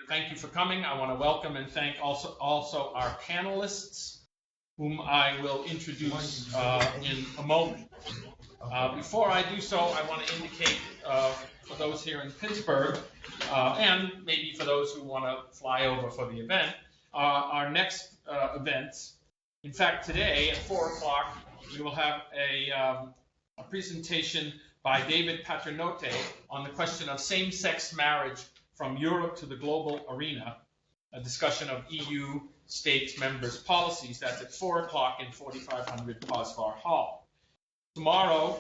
thank you for coming. I want to welcome and thank also our panelists, whom I will introduce in a moment. Before I do so, I want to indicate for those here in Pittsburgh, and maybe for those who want to fly over for the event, our next events. In fact, today at 4 o'clock, we will have a presentation by David Paternotte on the question of same-sex marriage from Europe to the global arena, a discussion of EU states members' policies. That's at 4 o'clock in 4500 Posvar Hall. Tomorrow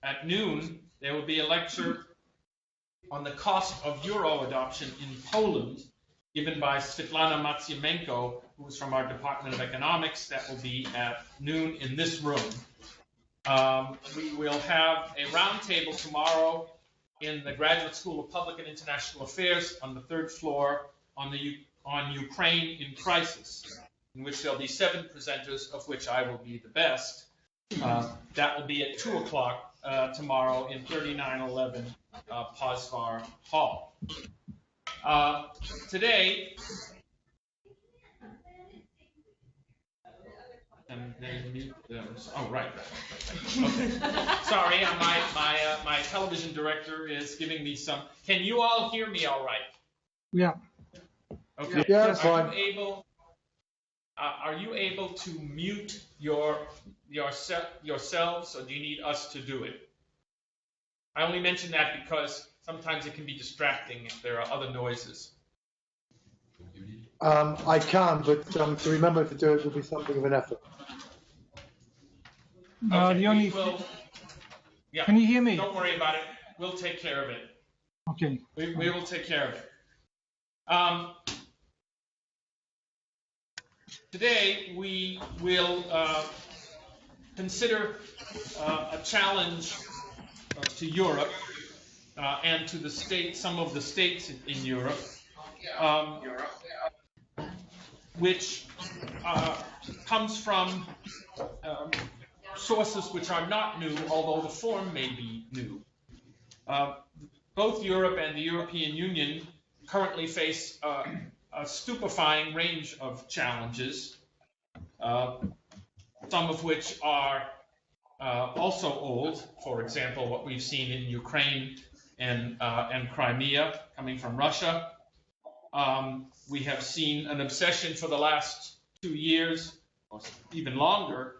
at noon, there will be a lecture on the cost of Euro adoption in Poland, given by Svetlana Matsiamenko, who is from our Department of Economics. That will be at noon in this room. We will have a roundtable tomorrow in the Graduate School of Public and International Affairs on the 3rd floor on Ukraine in crisis, in which there'll be 7 presenters, of which I will be the best. That will be at 2 o'clock tomorrow in 3911 Posvar Hall. Today, and then mute them. Oh, right. Okay. Sorry, my television director is giving me some. Can you all hear me all right? Yeah. Okay. Yeah, that's fine. Are you able to mute yourselves, or do you need us to do it? I only mention that because sometimes it can be distracting if there are other noises. I can, but to remember to do it will be something of an effort. Okay, yeah. Can you hear me? Don't worry about it. We'll take care of it. Okay. We will take care of it. Today we will consider a challenge to Europe and to the some of the states in Europe, which comes from sources which are not new, although the form may be new. Both Europe and the European Union currently face a stupefying range of challenges, some of which are also old. For example, what we've seen in Ukraine and Crimea coming from Russia. We have seen an obsession for the last 2 years, or even longer,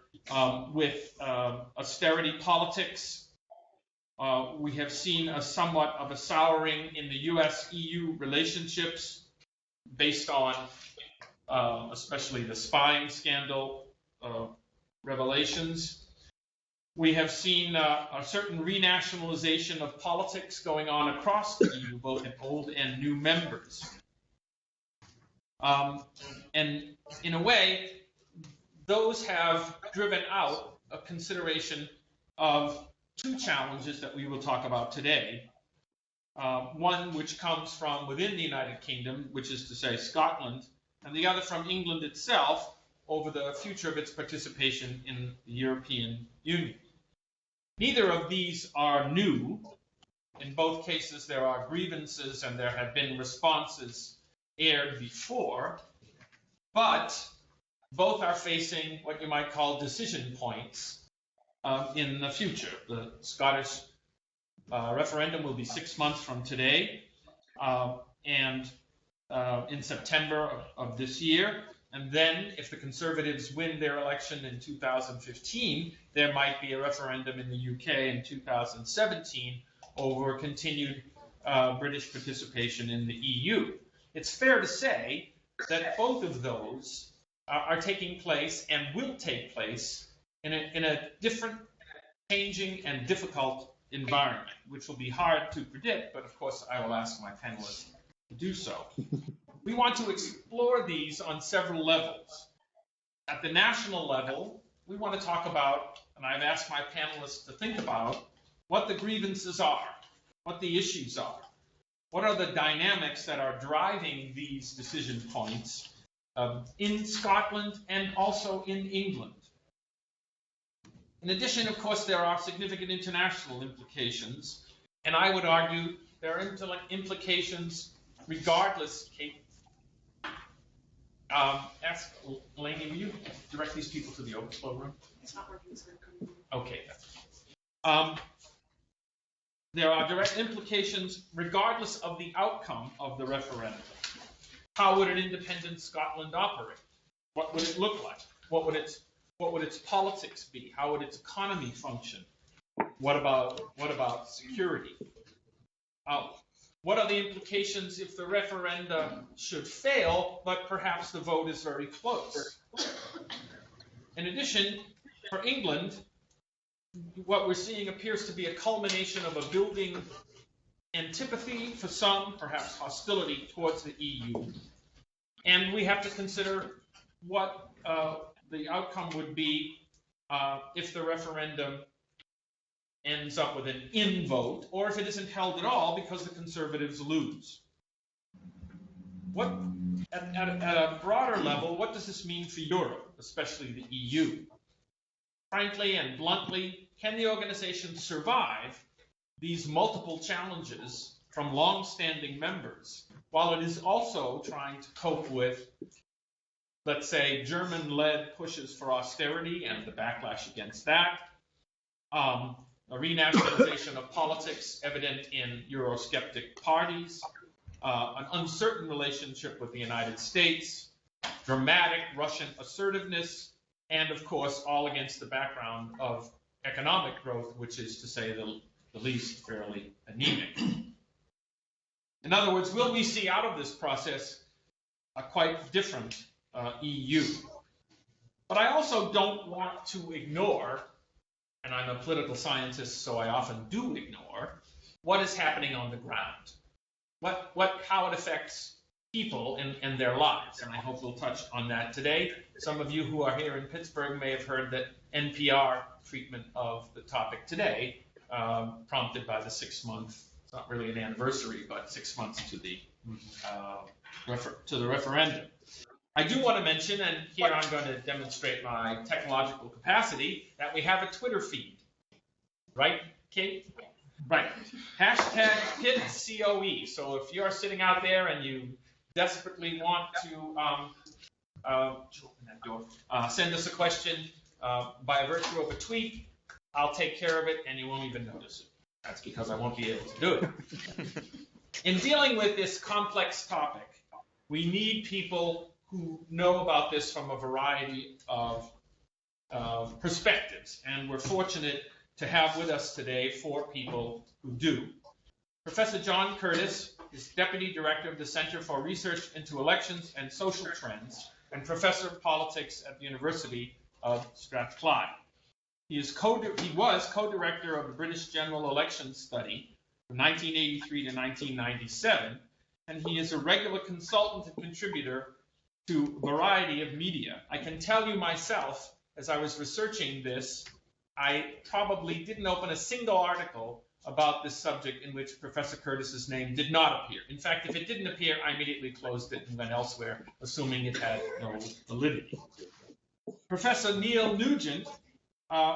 with austerity politics. We have seen somewhat of a souring in the US-EU relationships based on especially the spying scandal revelations. We have seen a certain renationalization of politics going on across the EU, both in old and new members. And in a way, those have driven out a consideration of 2 challenges that we will talk about today. One which comes from within the United Kingdom, which is to say Scotland, and the other from England itself over the future of its participation in the European Union. Neither of these are new. In both cases, there are grievances and there have been responses aired before, but both are facing what you might call decision points in the future. The Scottish referendum will be 6 months from today, and in September of this year. And then, if the Conservatives win their election in 2015, there might be a referendum in the UK in 2017 over continued British participation in the EU. It's fair to say that both of those are taking place and will take place in a different, changing, and difficult environment, which will be hard to predict, but of course I will ask my panelists to do so. We want to explore these on several levels. At the national level, we want to talk about, and I've asked my panelists to think about, what the grievances are, what the issues are, what are the dynamics that are driving these decision points in Scotland and also in England. In addition, of course, there are significant international implications, and I would argue there are implications regardless, Kate, ask Lainey, will you direct these people to the overflow room? It's not working, so I'm coming. Okay. There are direct implications regardless of the outcome of the referendum. How would an independent Scotland operate? What would it look like? What would its politics be? How would its economy function? What about security? What are the implications if the referendum should fail, but perhaps the vote is very close? In addition, for England, what we're seeing appears to be a culmination of a building antipathy for some, perhaps hostility towards the EU. And we have to consider what the outcome would be if the referendum ends up with an in vote, or if it isn't held at all because the Conservatives lose. At a broader level, what does this mean for Europe, especially the EU? Frankly and bluntly, can the organization survive these multiple challenges from long-standing members while it is also trying to cope with, let's say, German-led pushes for austerity and the backlash against that, a renationalization of politics evident in Eurosceptic parties, an uncertain relationship with the United States, dramatic Russian assertiveness, and of course, all against the background of economic growth, which is to say the least fairly anemic. In other words, will we see out of this process a quite different EU? But I also don't want to ignore, and I'm a political scientist, so I often do ignore, what is happening on the ground, how it affects people and their lives, and I hope we'll touch on that today. Some of you who are here in Pittsburgh may have heard that NPR treatment of the topic today, prompted by the 6-month, it's not really an anniversary, but 6 months to the referendum. I do want to mention, and here I'm going to demonstrate my technological capacity, that we have a Twitter feed. Right, Kate? Right. Hashtag PittCOE. So if you're sitting out there and you desperately want to send us a question by virtue of a tweet, I'll take care of it and you won't even notice it. That's because I won't be able to do it. In dealing with this complex topic, we need people who know about this from a variety of perspectives, and we're fortunate to have with us today 4 people who do. Professor John Curtis is Deputy Director of the Center for Research into Elections and Social Trends and Professor of Politics at the University of Strathclyde. He was co-director of the British General Elections Study from 1983 to 1997, and he is a regular consultant and contributor to a variety of media. I can tell you myself, as I was researching this, I probably didn't open a single article about this subject in which Professor Curtis's name did not appear. In fact, if it didn't appear, I immediately closed it and went elsewhere, assuming it had no validity. Professor Neil Nugent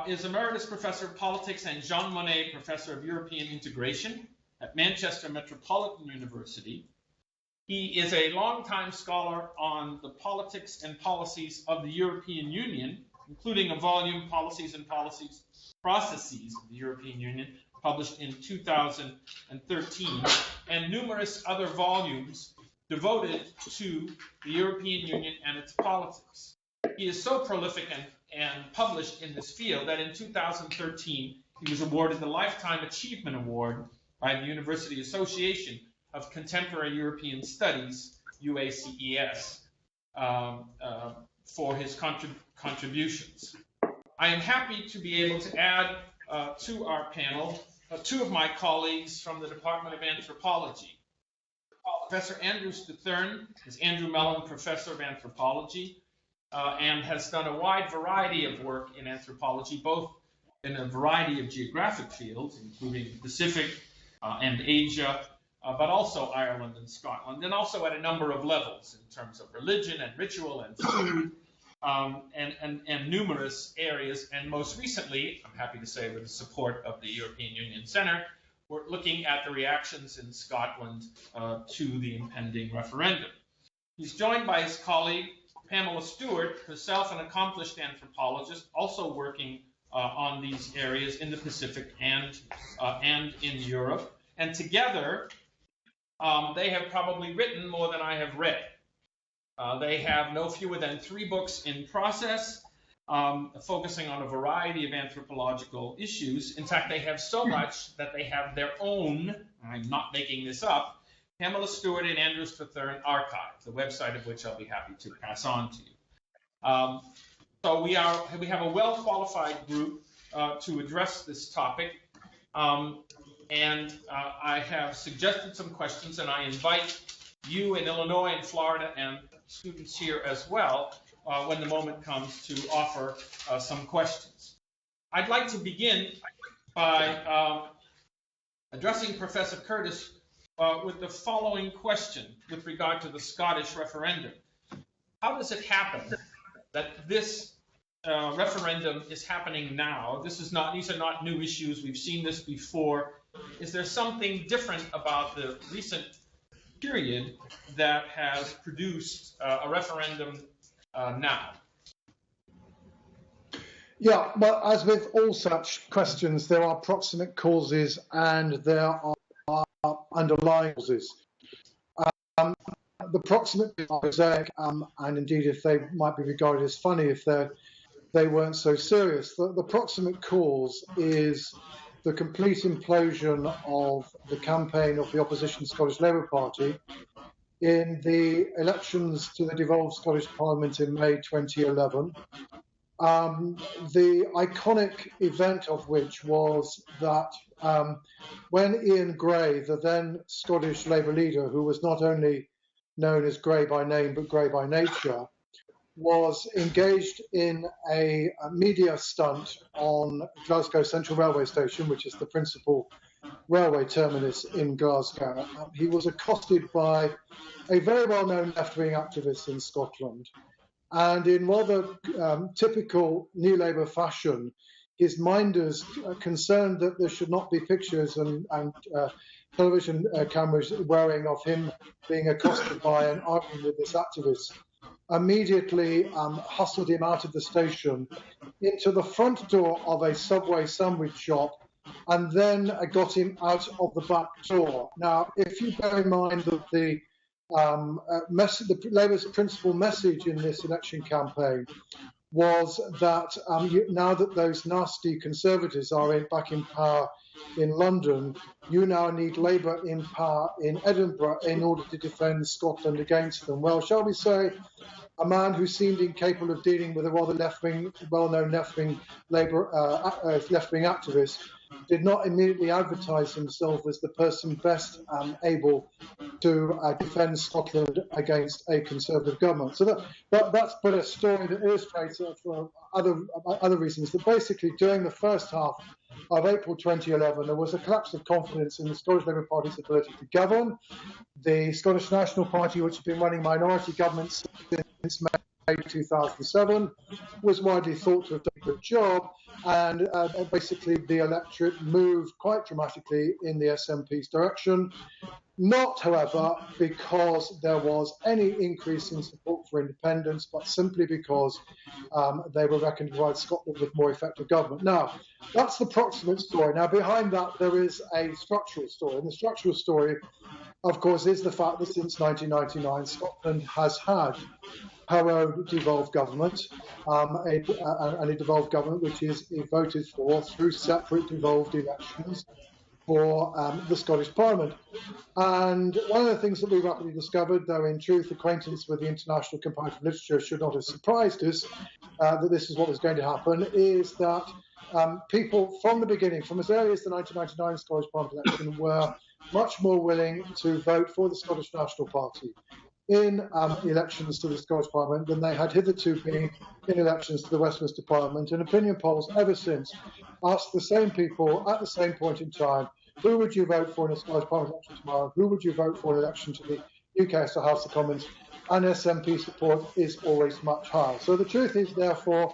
is Emeritus Professor of Politics and Jean Monnet Professor of European Integration at Manchester Metropolitan University. He is a longtime scholar on the politics and policies of the European Union, including a volume, Policies and Processes of the European Union, published in 2013, and numerous other volumes devoted to the European Union and its politics. He is so prolific and published in this field that in 2013, he was awarded the Lifetime Achievement Award by the University Association of Contemporary European Studies, UACES, for his contributions. I am happy to be able to add to our panel 2 of my colleagues from the Department of Anthropology. Professor Andrew Thorn is Andrew Mellon Professor of Anthropology and has done a wide variety of work in anthropology, both in a variety of geographic fields, including the Pacific and Asia, but also Ireland and Scotland, and also at a number of levels in terms of religion and ritual and food, and numerous areas. And most recently, I'm happy to say with the support of the European Union Center, we're looking at the reactions in Scotland to the impending referendum. He's joined by his colleague, Pamela Stewart, herself an accomplished anthropologist, also working on these areas in the Pacific and in Europe. And together, they have probably written more than I have read. They have no fewer than 3 books in process, focusing on a variety of anthropological issues. In fact, they have so much that they have their own, I'm not making this up, Pamela Stewart and Andrews for Thorn archive, the website of which I'll be happy to pass on to you. So we have a well-qualified group to address this topic, and I have suggested some questions, and I invite you in Illinois and Florida and students here as well when the moment comes to offer some questions. I'd like to begin by addressing Professor Curtis with the following question with regard to the Scottish referendum. How does it happen that this referendum is happening now? These are not new issues. We've seen this before. Is there something different about the recent period that has produced a referendum now? Yeah, well, as with all such questions, there are proximate causes and there are underlying causes. The proximate are prosaic, and indeed, if they might be regarded as funny if they weren't so serious. The proximate cause is the complete implosion of the campaign of the opposition Scottish Labour Party in the elections to the devolved Scottish Parliament in May 2011. The iconic event of which was that when Ian Gray, the then Scottish Labour leader, who was not only known as Gray by name but Gray by nature, was engaged in a media stunt on Glasgow Central Railway Station, which is the principal railway terminus in Glasgow. He was accosted by a very well-known left-wing activist in Scotland. And in rather typical New Labour fashion, his minders concerned that there should not be pictures and television cameras wearing of him being accosted by and arguing with this activist, immediately hustled him out of the station into the front door of a Subway sandwich shop and then got him out of the back door. Now, if you bear in mind that the Labour's principal message in this election campaign was that now that those nasty Conservatives are back in power in London, you now need Labour in power in Edinburgh in order to defend Scotland against them. Well, shall we say, a man who seemed incapable of dealing with a rather left-wing, well-known left-wing Labour left-wing activist did not immediately advertise himself as the person best able to defend Scotland against a Conservative government. So that's but a story that illustrates for other reasons that basically during the first half of April 2011 there was a collapse of confidence in the Scottish Labour Party's ability to govern. The Scottish National Party, which had been running minority governments since May 2007, was widely thought to have done a good job, and basically the electorate moved quite dramatically in the SNP's direction. Not, however, because there was any increase in support for independence, but simply because they were reckoned to provide Scotland with more effective government. Now, that's the proximate story. Now, behind that, there is a structural story. And the structural story, of course, is the fact that since 1999, Scotland has had her own devolved government, and a devolved government which is voted for through separate devolved elections for the Scottish Parliament. And one of the things that we rapidly discovered, though in truth acquaintance with the international comparative literature should not have surprised us, that this is what was going to happen, is that people from the beginning, from as early as the 1999 Scottish Parliament election, were much more willing to vote for the Scottish National Party in elections to the Scottish Parliament than they had hitherto been in elections to the Westminster Parliament. And opinion polls ever since asked the same people at the same point in time, who would you vote for in a Scottish Parliament election tomorrow? Who would you vote for in an election to the UK House of Commons? And SNP support is always much higher. So the truth is, therefore,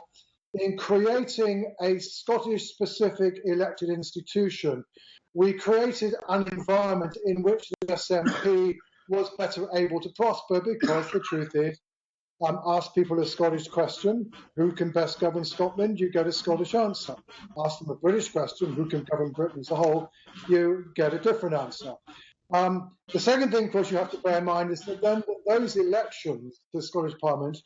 in creating a Scottish-specific elected institution, we created an environment in which the SNP was better able to prosper, because the truth is, ask people a Scottish question, who can best govern Scotland? You get a Scottish answer. Ask them a British question, who can govern Britain as a whole? You get a different answer. The second thing, of course, you have to bear in mind is that then those elections to the Scottish Parliament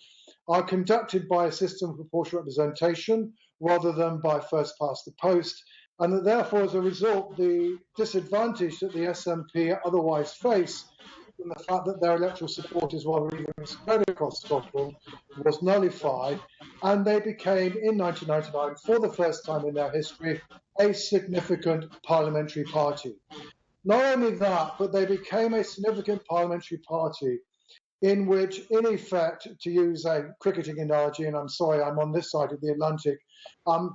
are conducted by a system of proportional representation rather than by first past the post, and that therefore, as a result, the disadvantage that the SNP otherwise face from the fact that their electoral support is rather evenly spread across Scotland was nullified, and they became, in 1999, for the first time in their history, a significant parliamentary party. Not only that, but they became a significant parliamentary party in which, in effect, to use a cricketing analogy, and I'm sorry, I'm on this side of the Atlantic,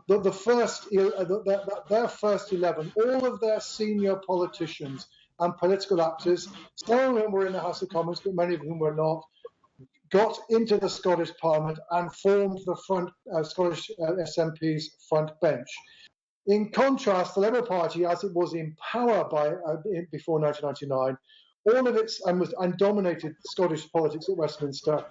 their first 11, all of their senior politicians and political actors, some of whom were in the House of Commons, but many of whom were not, got into the Scottish Parliament and formed the Scottish SNP's front bench. In contrast, the Labour Party, as it was in power before 1999, all of its and dominated Scottish politics at Westminster,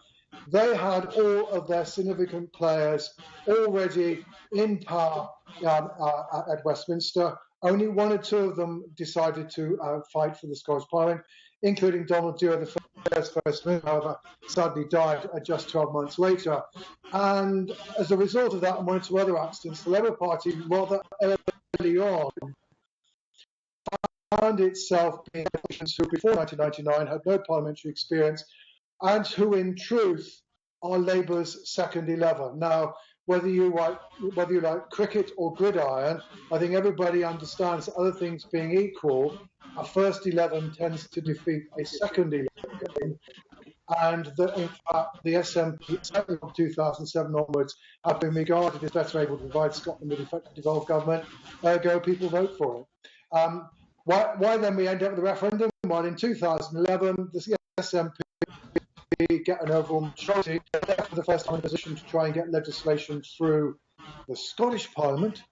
they had all of their significant players already in power at Westminster. Only one or two of them decided to fight for the Scottish Parliament, including Donald Dewar, the first Minister, however, sadly died just 12 months later. And as a result of that, and one or two other accidents, the Labour Party, rather early on, found itself being politicians who, before 1999, had no parliamentary experience, and who, in truth, are Labour's second 11. Now, whether you like cricket or gridiron, I think everybody understands that, other things being equal, a first 11 tends to defeat a second 11, and that in fact the SNP, certainly from 2007 onwards, have been regarded as better able to provide Scotland with effective devolved government. Ergo, people vote for it. Why then we end up with a referendum? Well, in 2011, the SNP get an overall majority, they're for the first time in a position to try and get legislation through the Scottish Parliament.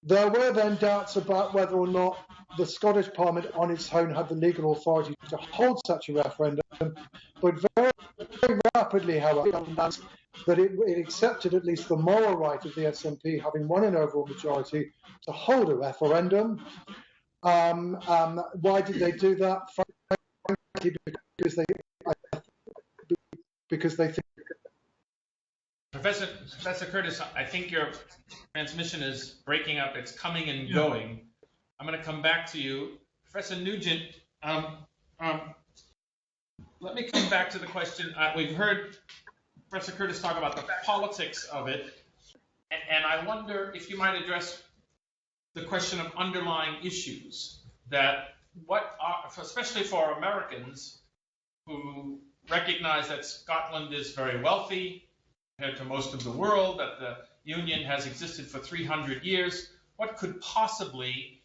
There were then doubts about whether or not the Scottish Parliament on its own had the legal authority to hold such a referendum, but very, very rapidly, however, that it accepted at least the moral right of the SNP, having won an overall majority, to hold a referendum. Why did they do that? Frankly, because they think. Professor Curtis, I think your transmission is breaking up. It's coming and going. I'm going to come back to you. Professor Nugent, let me come back to the question. We've heard Professor Curtis talk about the politics of it, and I wonder if you might address the question of underlying issues that especially for Americans who recognize that Scotland is very wealthy compared to most of the world, that the Union has existed for 300 years. What could possibly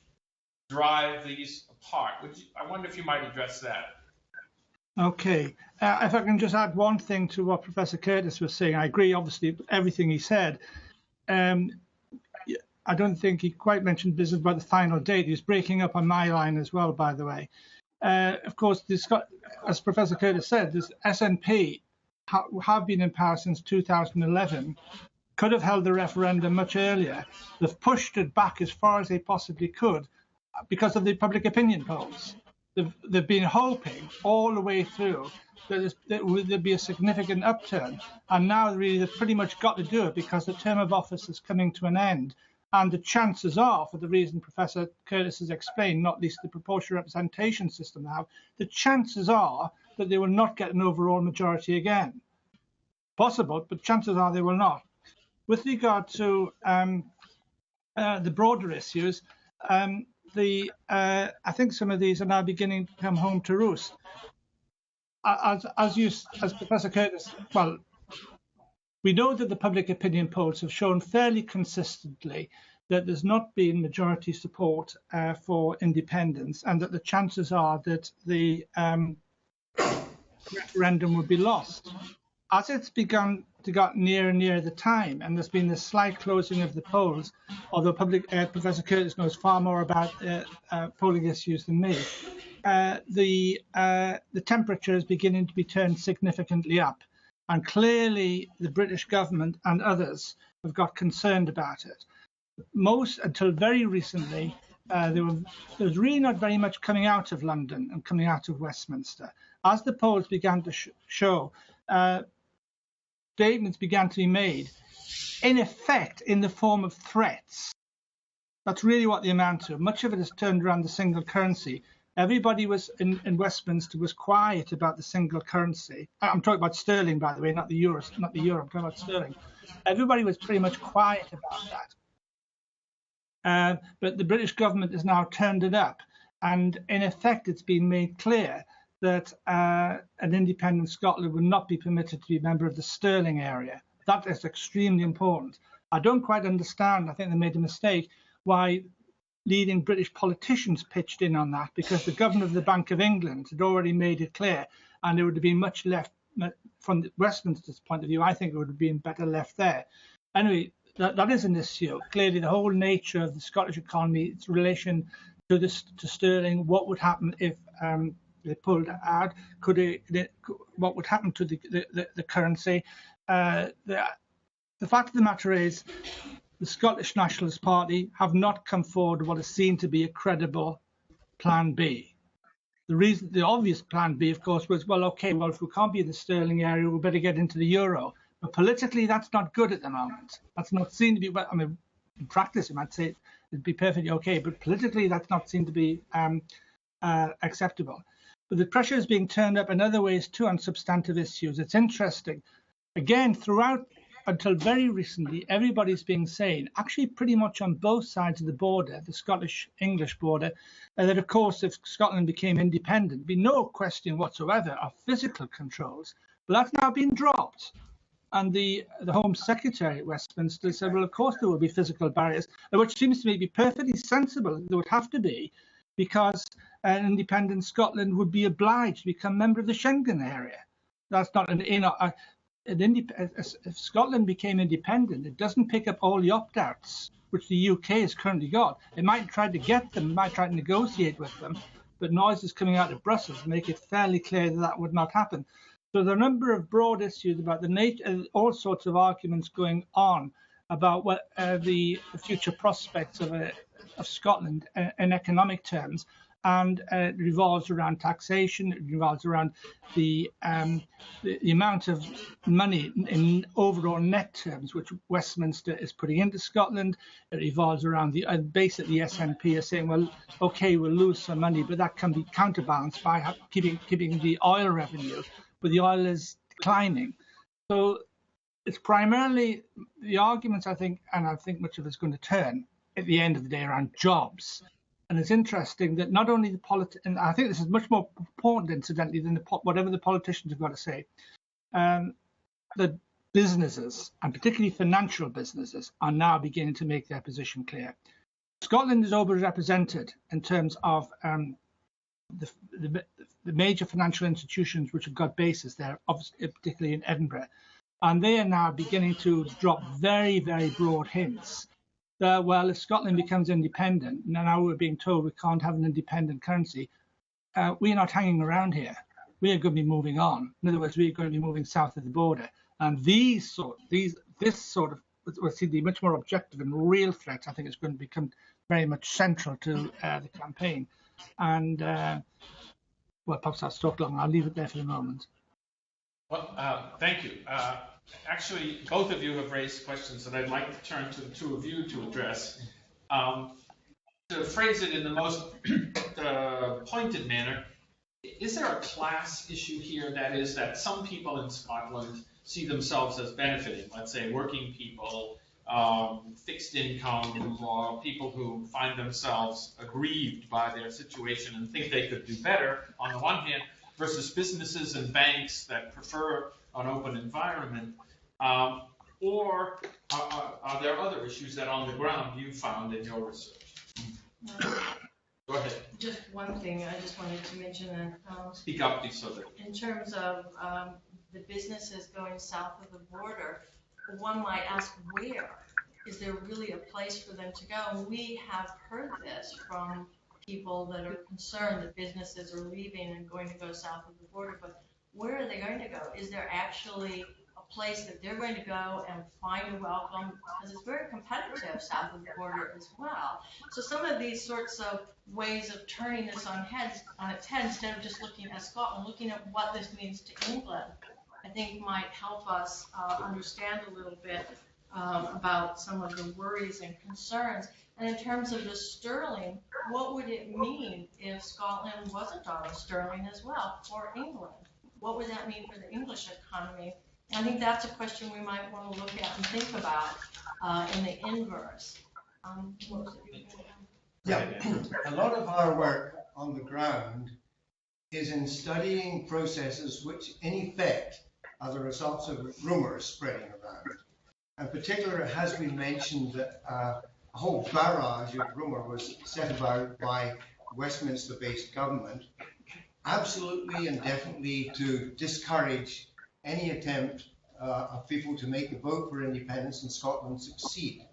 drive these apart? I wonder if you might address that. Okay. If I can just add one thing to what Professor Curtis was saying. I agree, obviously, with everything he said. I don't think he quite mentioned business about the final date. He was breaking up on my line as well, by the way. Of course, as Professor Curtis said, this SNP have been in power since 2011, could have held the referendum much earlier. They've pushed it back as far as they possibly could because of the public opinion polls. They've been hoping all the way through that there'd be a significant upturn. And now really they've pretty much got to do it because the term of office is coming to an end. And the chances are, for the reason Professor Curtis has explained, not least the proportional representation system now, the chances are that they will not get an overall majority again. Possible, but chances are they will not. With regard to the broader issues, I think some of these are now beginning to come home to roost. As Professor Curtis, well, we know that the public opinion polls have shown fairly consistently that there's not been majority support for independence, and that the chances are that the referendum would be lost. as it's begun to get nearer and nearer the time, and there's been this slight closing of the polls, although Professor Curtis knows far more about polling issues than me, the temperature is beginning to be turned significantly up. And clearly the British government and others have got concerned about it. Until very recently, there was really not very much coming out of London and coming out of Westminster. As the polls began to show, statements began to be made, in effect, in the form of threats. That's really what they amount to. Much of it is turned around the single currency. Everybody was in Westminster was quiet about the single currency. I'm talking about sterling, by the way, not the euro. I'm talking about sterling. Everybody was pretty much quiet about that. But the British government has now turned it up, and in effect, it's been made clear that an independent Scotland would not be permitted to be a member of the sterling area. That is extremely important. I don't quite understand. I think they made a mistake. Why leading British politicians pitched in on that, because the governor of the Bank of England had already made it clear, and there would have been much left from Westminster's point of view. I think it would have been better left there. Anyway, that is an issue. Clearly, the whole nature of the Scottish economy, its relation to sterling, what would happen if they pulled out? What would happen to the currency? The fact of the matter is, the Scottish Nationalist Party have not come forward with what is seen to be a credible plan B. The obvious plan B, of course, was, well, okay, well, if we can't be in the sterling area, we better get into the euro. But politically, that's not good at the moment. That's not seen to be, well, I mean, in practice, you might say it'd be perfectly okay, but politically, that's not seen to be acceptable. But the pressure is being turned up in other ways too on substantive issues. It's interesting. Again, throughout, until very recently, everybody's been saying, actually pretty much on both sides of the border, the Scottish-English border, that of course if Scotland became independent, there'd be no question whatsoever of physical controls. But that's now been dropped. And the Home Secretary at Westminster said, well, of course there will be physical barriers, which seems to me to be perfectly sensible. There would have to be, because an independent Scotland would be obliged to become a member of the Schengen area. That's not if Scotland became independent, it doesn't pick up all the opt-outs, which the UK has currently got. It might try to get them, might try to negotiate with them, but noise is coming out of Brussels to make it fairly clear that that would not happen. So there are a number of broad issues about the nature, all sorts of arguments going on about what the future prospects of Scotland in economic terms. And it revolves around taxation. It revolves around the amount of money in overall net terms which Westminster is putting into Scotland. It revolves around basically the SNP is saying, well, okay, we'll lose some money, but that can be counterbalanced by keeping the oil revenue, but the oil is declining. So it's primarily the arguments, I think, and I think much of it's going to turn at the end of the day around jobs. And it's interesting that not only and I think this is much more important, incidentally, than whatever the politicians have got to say, that businesses, and particularly financial businesses, are now beginning to make their position clear. Scotland is overrepresented in terms of the major financial institutions which have got bases there, obviously, particularly in Edinburgh. And they are now beginning to drop very, very broad hints. Well, if Scotland becomes independent, now we're being told we can't have an independent currency, we're not hanging around here. We are going to be moving on. In other words, we're going to be moving south of the border. And this sort of, will seem to be much more objective and real threats, I think is going to become very much central to the campaign. And, well, perhaps I'll stop long. I'll leave it there for the moment. Well, thank you. Actually, both of you have raised questions that I'd like to turn to the two of you to address. To phrase it in the most pointed manner, is there a class issue here? That is, that some people in Scotland see themselves as benefiting, let's say working people, fixed income, or people who find themselves aggrieved by their situation and think they could do better, on the one hand, versus businesses and banks that prefer an open environment, or are there other issues that on the ground you found in your research? Go ahead. Just one thing I just wanted to mention that speak up, so that in terms of the businesses going south of the border, one might ask, where? Is there really a place for them to go? And we have heard this from people that are concerned that businesses are leaving and going to go south of the border, but where are they going to go? Is there actually a place that they're going to go and find a welcome? Because it's very competitive south of the border as well. So some of these sorts of ways of turning this on its head, instead of just looking at Scotland, looking at what this means to England, I think might help us understand a little bit about some of the worries and concerns. And in terms of the sterling, what would it mean if Scotland wasn't on the sterling as well, or England? What would that mean for the English economy? And I think that's a question we might want to look at and think about in the inverse. What was it? Yeah, a lot of our work on the ground is in studying processes which in effect are the results of rumours spreading around. In particular, it has been mentioned that a whole barrage of rumour was set about by Westminster-based government, absolutely and definitely to discourage any attempt of people to make the vote for independence in Scotland succeed.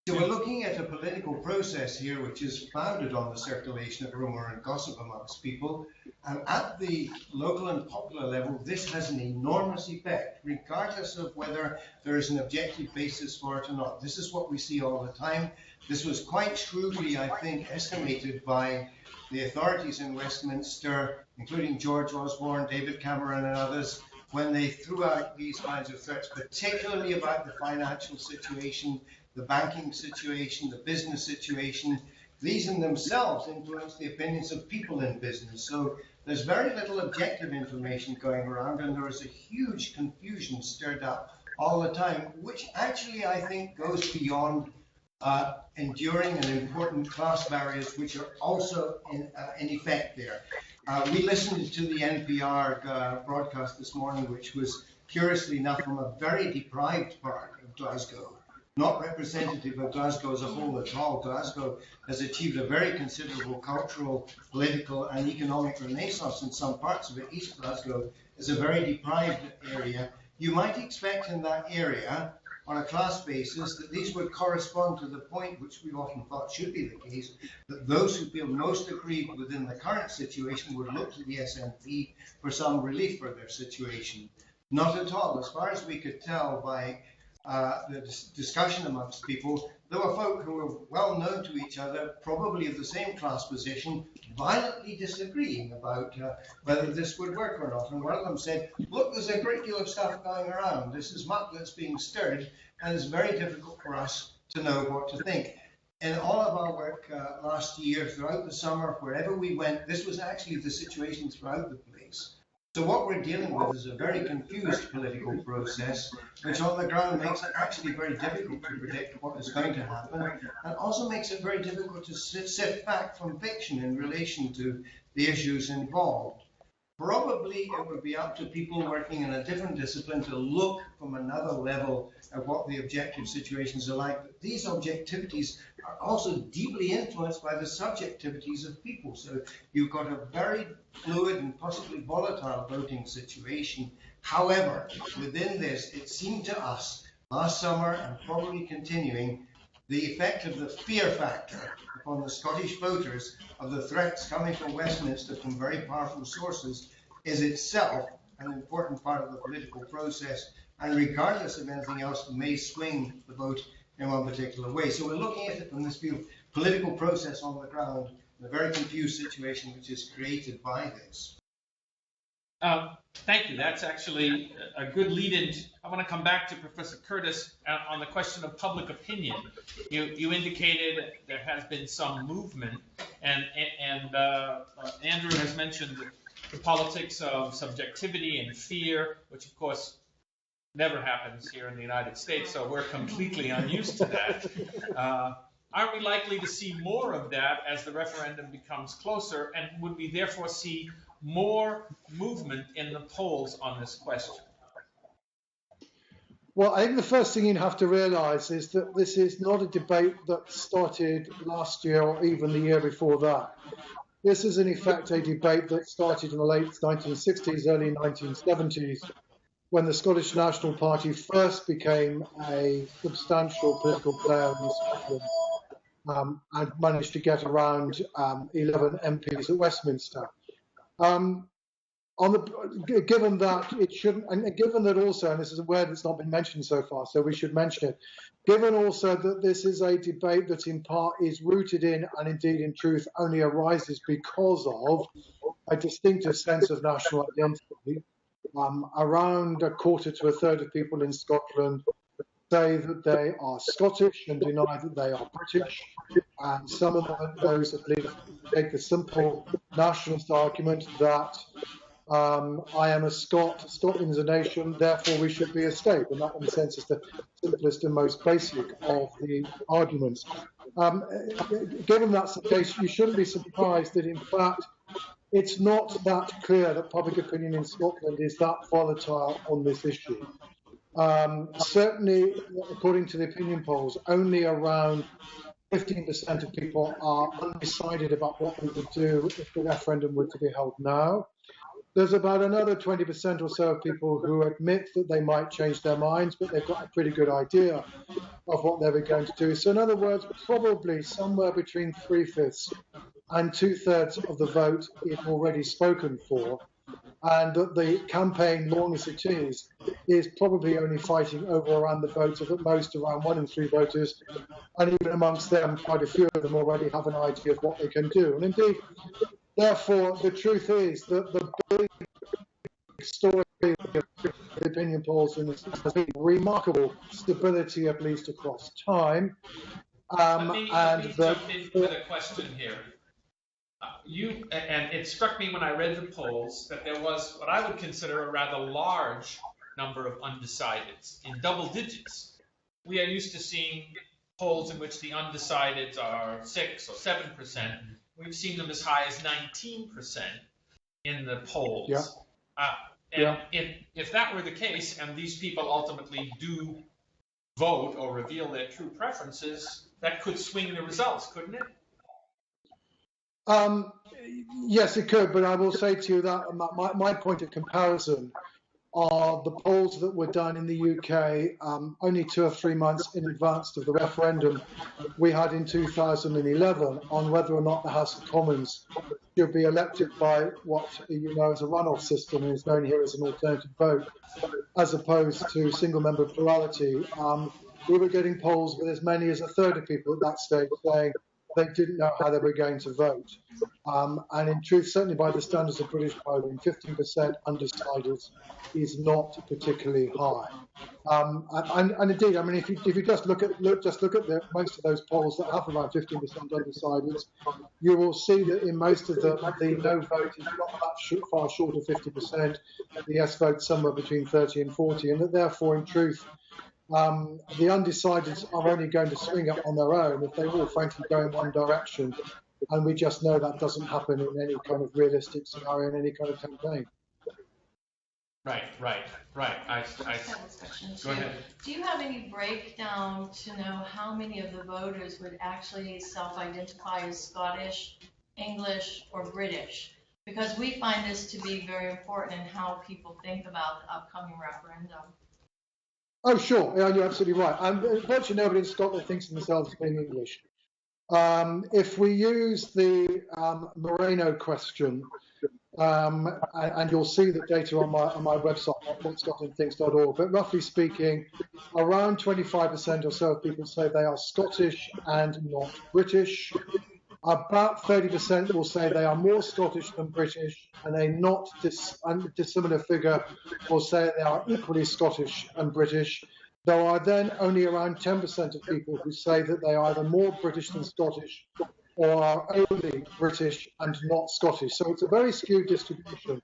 So we're looking at a political process here which is founded on the circulation of rumour and gossip amongst people, and at the local and popular level this has an enormous effect, regardless of whether there is an objective basis for it or not. This is what we see all the time. This was quite shrewdly, I think, estimated by the authorities in Westminster, including George Osborne, David Cameron and others, when they threw out these kinds of threats, particularly about the financial situation, the banking situation, the business situation. These in themselves influence the opinions of people in business. So there's very little objective information going around, and there is a huge confusion stirred up all the time, which actually I think goes beyond enduring and important class barriers, which are also in effect there. We listened to the NPR broadcast this morning, which was curiously enough from a very deprived part of Glasgow, not representative of Glasgow as a whole at all. Glasgow has achieved a very considerable cultural, political and economic renaissance in some parts of it. East Glasgow is a very deprived area. You might expect in that area, on a class basis, that these would correspond to the point which we often thought should be the case, that those who feel most aggrieved within the current situation would look to the SNP for some relief for their situation. Not at all. As far as we could tell by the discussion amongst people, there were folk who were well known to each other, probably of the same class position, violently disagreeing about whether this would work or not. And one of them said, look, there's a great deal of stuff going around. This is muck that's being stirred, and it's very difficult for us to know what to think. In all of our work last year, throughout the summer, wherever we went, this was actually the situation throughout the place. So what we're dealing with is a very confused political process, which on the ground makes it actually very difficult to predict what is going to happen, and also makes it very difficult to sift fact from fiction in relation to the issues involved. Probably it would be up to people working in a different discipline to look from another level at what the objective situations are like. But these objectivities are also deeply influenced by the subjectivities of people. So you've got a very fluid and possibly volatile voting situation. However, within this, it seemed to us last summer and probably continuing, the effect of the fear factor upon the Scottish voters of the threats coming from Westminster from very powerful sources is itself an important part of the political process, and regardless of anything else, may swing the vote in one particular way. So we're looking at it from this view of political process on the ground in a very confused situation which is created by this. Thank you. That's actually a good lead-in. I want to come back to Professor Curtis on the question of public opinion. You indicated there has been some movement, and Andrew has mentioned the politics of subjectivity and fear, which of course never happens here in the United States, so we're completely unused to that. Aren't we likely to see more of that as the referendum becomes closer, and would we therefore see more movement in the polls on this question? Well, I think the first thing you have to realise is that this is not a debate that started last year or even the year before that. This is in effect a debate that started in the late 1960s, early 1970s, when the Scottish National Party first became a substantial political player in Scotland, and managed to get around 11 MPs at Westminster. Given that it shouldn't, and given that also, and this is a word that's not been mentioned so far, so we should mention it, given also that this is a debate that in part is rooted in, and indeed in truth only arises because of a distinctive sense of national identity, around a quarter to a third of people in Scotland say that they are Scottish and deny that they are British, and some of those at least take the simple nationalist argument that I am a Scot, Scotland is a nation, therefore we should be a state. And that, in a sense, is the simplest and most basic of the arguments. Given that's the case, you shouldn't be surprised that, in fact, it's not that clear that public opinion in Scotland is that volatile on this issue. Certainly, according to the opinion polls, only around 15% of people are undecided about what they would do if the referendum were to be held now. There's about another 20% or so of people who admit that they might change their minds, but they've got a pretty good idea of what they were going to do. So in other words, probably somewhere between 3/5 and 2/3 of the vote is already spoken for, and that the campaign, long as it is probably only fighting over around the votes of at most around 1 in 3 voters, and even amongst them, quite a few of them already have an idea of what they can do. And indeed, therefore, the truth is that the big story of the opinion polls has been remarkable stability, at least across time. Let me jump in with a question here. And it struck me when I read the polls that there was what I would consider a rather large number of undecideds in double digits. We are used to seeing polls in which the undecideds are 6 or 7%. We've seen them as high as 19% in the polls. Yeah. If that were the case, and these people ultimately do vote or reveal their true preferences, that could swing the results, couldn't it? Yes, it could, but I will say to you that my point of comparison are the polls that were done in the UK only 2 or 3 months in advance of the referendum we had in 2011 on whether or not the House of Commons should be elected by what you know as a runoff system, and is known here as an alternative vote, as opposed to single-member plurality. We were getting polls with as many as a third of people at that stage saying they didn't know how they were going to vote. And in truth, certainly by the standards of British polling, 15% undecided is not particularly high. And indeed, I mean, if you just look at most of those polls that have around 15% undecided, you will see that in most of them, the no vote is not that far short of 50%. The yes vote somewhere between 30 and 40, and that therefore, in truth, the undecideds are only going to swing up on their own if they all frankly go in one direction, and we just know that doesn't happen in any kind of realistic scenario in any kind of campaign. Right. Go ahead. Do you have any breakdown to know how many of the voters would actually self-identify as Scottish, English, or British? Because we find this to be very important in how people think about the upcoming referendum. Oh, sure. Yeah, you're absolutely right. Virtually nobody in Scotland thinks of themselves as being English. If we use the Moreno question, and you'll see the data on my website, whatscotlandthinks.org, but roughly speaking, around 25% or so of people say they are Scottish and not British. About 30% will say they are more Scottish than British, and a not dissimilar figure will say they are equally Scottish and British. There are then only around 10% of people who say that they are either more British than Scottish or are only British and not Scottish. So it's a very skewed distribution.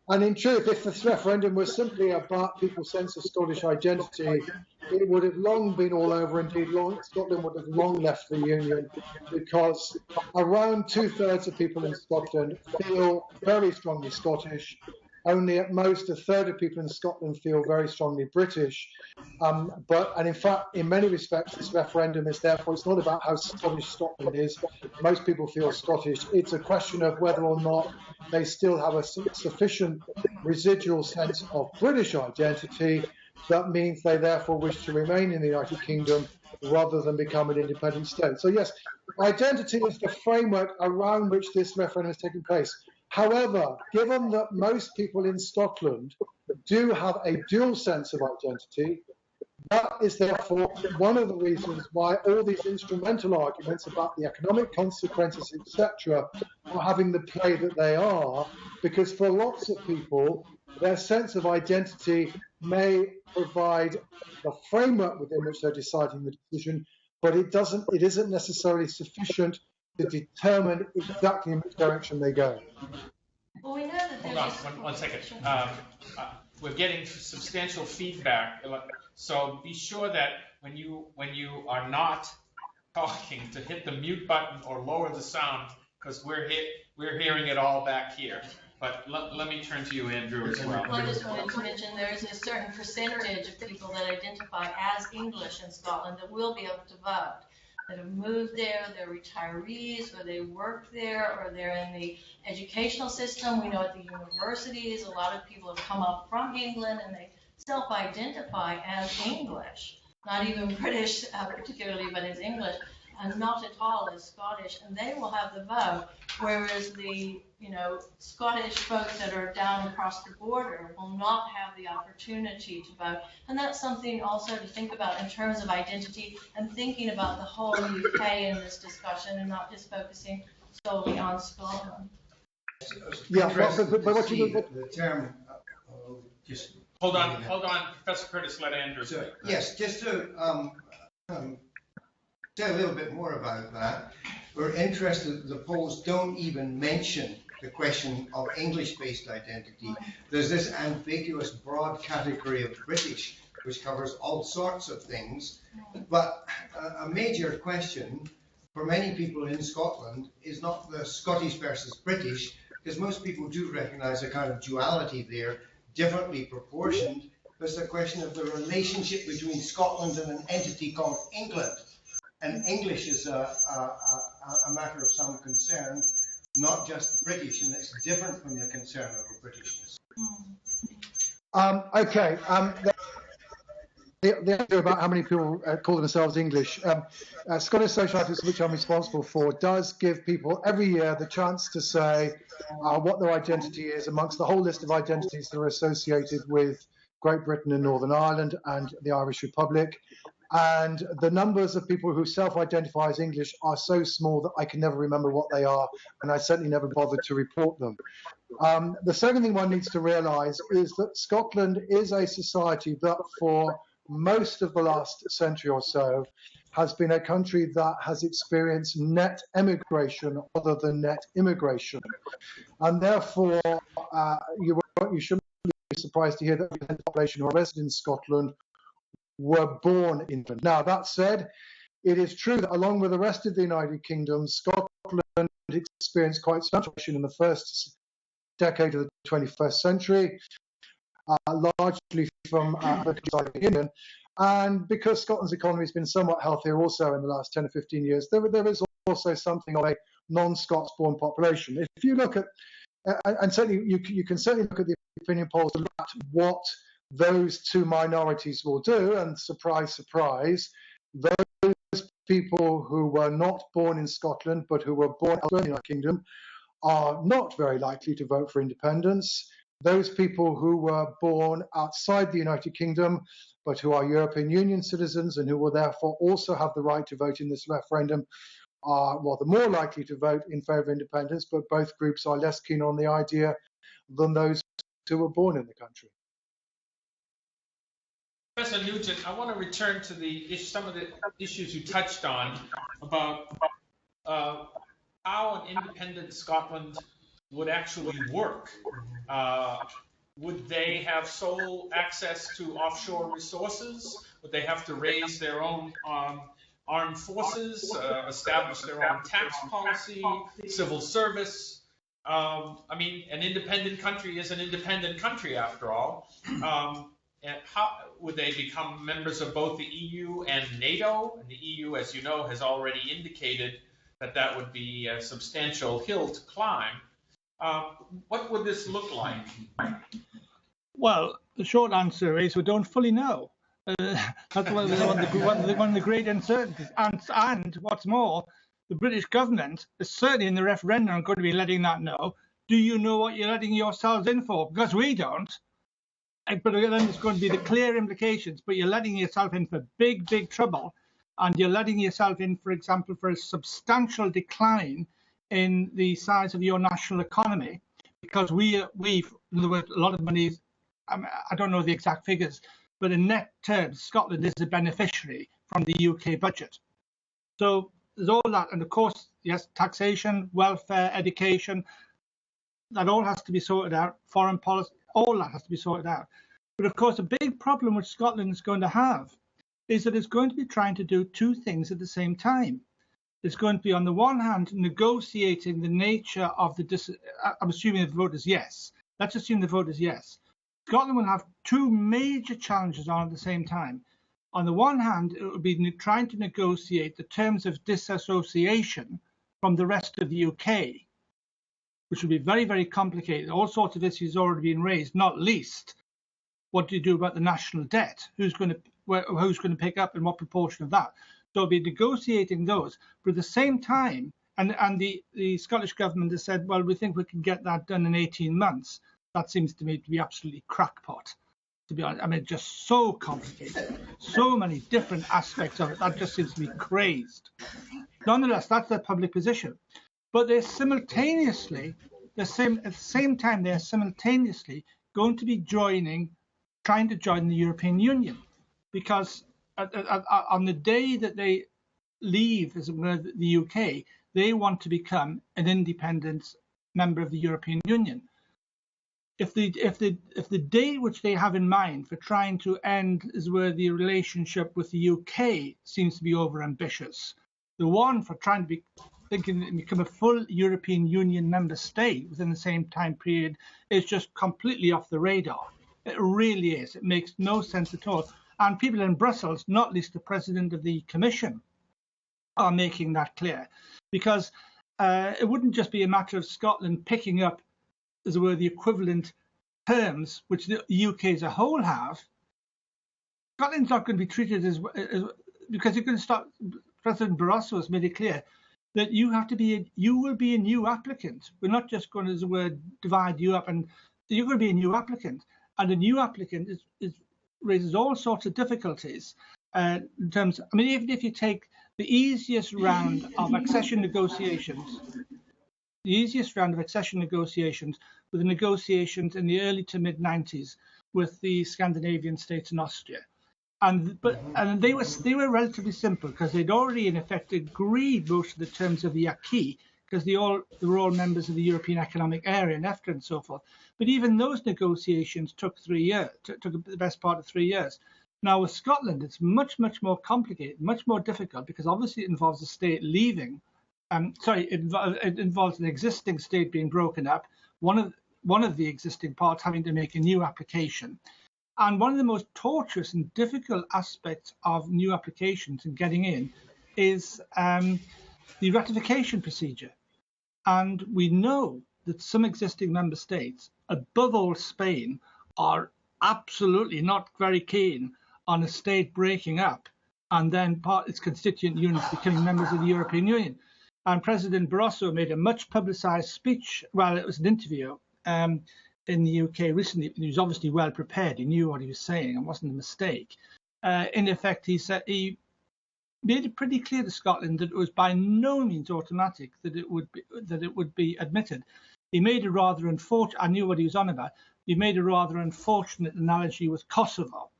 And in truth, if this referendum was simply about people's sense of Scottish identity, it would have long been all over. Indeed, Scotland would have long left the Union, because around 2/3 of people in Scotland feel very strongly Scottish, only at most a third of people in Scotland feel very strongly British. And in fact, in many respects, this referendum is therefore, it's not about how Scottish Scotland is. Most people feel Scottish. It's a question of whether or not they still have a sufficient residual sense of British identity. That means they therefore wish to remain in the United Kingdom rather than become an independent state. So yes, identity is the framework around which this referendum is taking place. However, given that most people in Scotland do have a dual sense of identity, that is therefore one of the reasons why all these instrumental arguments about the economic consequences, etc., are having the play that they are, because for lots of people, their sense of identity may provide the framework within which they're deciding the decision, but it isn't necessarily sufficient to determine exactly in which direction they go. Well, we know that Hold there's on, one second. We're getting substantial feedback, so be sure that when you are not talking, to hit the mute button or lower the sound, because we're hearing it all back here. But let me turn to you, Andrew, as well. Well, I just wanted to mention there's a certain percentage of people that identify as English in Scotland that will be able to vote, that have moved there, they're retirees, or they work there, or they're in the educational system. We know at the universities, a lot of people have come up from England and they self-identify as English, not even British particularly, but as English, and not at all as Scottish, and they will have the vote, whereas the Scottish folks that are down across the border will not have the opportunity to vote. And that's something also to think about in terms of identity and thinking about the whole UK in this discussion and not just focusing solely on Scotland. Yeah, but what you the term just Hold on, Professor Curtis, let Andrew say. Yes, just to say a little bit more about that. We're interested, the polls don't even mention the question of English-based identity. There's this ambiguous broad category of British, which covers all sorts of things. But a major question for many people in Scotland is not the Scottish versus British, because most people do recognize a kind of duality there, differently proportioned. There's the question of the relationship between Scotland and an entity called England. And English is a matter of some concern, not just British, and it's different from the concern over Britishness. Okay. The idea about how many people call themselves English, Scottish Social Ethics, which I'm responsible for, does give people every year the chance to say what their identity is amongst the whole list of identities that are associated with Great Britain and Northern Ireland and the Irish Republic. And the numbers of people who self-identify as English are so small that I can never remember what they are, and I certainly never bothered to report them. The second thing one needs to realise is that Scotland is a society that for most of the last century or so has been a country that has experienced net emigration other than net immigration. And therefore, you shouldn't be surprised to hear that the population who are resident in Scotland were born in England. Now, that said, it is true that along with the rest of the United Kingdom, Scotland experienced quite substantial in the first decade of the 21st century, largely from the side of the Union. And because Scotland's economy has been somewhat healthier also in the last 10 or 15 years, there is also something of a non-Scots born population. If you look at, and certainly you can certainly look at the opinion polls to look at what those two minorities will do, and surprise, surprise, those people who were not born in Scotland but who were born elsewhere in the United Kingdom are not very likely to vote for independence. Those people who were born outside the United Kingdom but who are European Union citizens and who will therefore also have the right to vote in this referendum are rather more likely to vote in favour of independence, but both groups are less keen on the idea than those who were born in the country. Professor Nugent, I want to return to some of the issues you touched on about how an independent Scotland would actually work. Would they have sole access to offshore resources? Would they have to raise their own armed forces, establish their own tax policy, civil service? I mean, an independent country is an independent country after all. And how would they become members of both the EU and NATO? And the EU, as you know, has already indicated that that would be a substantial hill to climb. What would this look like? Well, the short answer is we don't fully know. That's one of the great uncertainties. And what's more, the British government is certainly in the referendum going to be letting that know. Do you know what you're letting yourselves in for? Because we don't. But then there's going to be the clear implications. But you're letting yourself in for big, big trouble. And you're letting yourself in, for example, for a substantial decline in the size of your national economy. Because we've, in other words, a lot of money, I don't know the exact figures, but in net terms, Scotland is a beneficiary from the UK budget. So there's all that. And of course, yes, taxation, welfare, education, that all has to be sorted out. Foreign policy, all that has to be sorted out. But of course, a big problem which Scotland is going to have is that it's going to be trying to do two things at the same time. It's going to be, on the one hand, negotiating the nature of the, I'm assuming the vote is yes. Let's assume the vote is yes. Scotland will have two major challenges on at the same time. On the one hand, it will be trying to negotiate the terms of disassociation from the rest of the UK, which will be very, very complicated. All sorts of issues already been raised, not least, what do you do about the national debt? Who's going to pick up and what proportion of that? So it'll be negotiating those. But at the same time, and the Scottish government has said, well, we think we can get that done in 18 months. That seems to me to be absolutely crackpot, to be honest. I mean, just so complicated, so many different aspects of it. That just seems to be crazed. Nonetheless, that's their public position. But they're simultaneously, at the same time, they're simultaneously going to be trying to join the European Union, because on the day that they leave, as it were, the UK, they want to become an independent member of the European Union. If the date which they have in mind for trying to end, as it were, the relationship with the UK seems to be overambitious, the one for trying to become a full European Union member state within the same time period is just completely off the radar. It really is. It makes no sense at all. And people in Brussels, not least the president of the Commission, are making that clear, because it wouldn't just be a matter of Scotland picking up, as it were, the equivalent terms which the UK as a whole have. Scotland's not going to be treated as because you're going to start. President Barroso has made it clear that you will be a new applicant. We're not just going to, as it were, divide you up, and you're going to be a new applicant. And a new applicant raises all sorts of difficulties in terms. I mean, even if you take the easiest round of accession negotiations, were the negotiations in the early to mid 90s with the Scandinavian states and Austria. And they were relatively simple because they'd already in effect agreed most of the terms of the acquis, because they were all members of the European Economic Area and EFTA and so forth. But even those negotiations took 3 years, took the best part of 3 years. Now with Scotland, it's much, much more complicated, much more difficult, because obviously it involves the state leaving. It involves an existing state being broken up, one of the existing parts having to make a new application. And one of the most tortuous and difficult aspects of new applications and getting in is the ratification procedure. And we know that some existing member states, above all Spain, are absolutely not very keen on a state breaking up and then its constituent units becoming members of the European Union. And President Barroso made a much publicised speech, well, it was an interview in the UK recently. He was obviously well prepared. He knew what he was saying. It wasn't a mistake. In effect, he made it pretty clear to Scotland that it was by no means automatic that it would be admitted. He made a rather unfortunate. I knew what he was on about. He made a rather unfortunate analogy with Kosovo,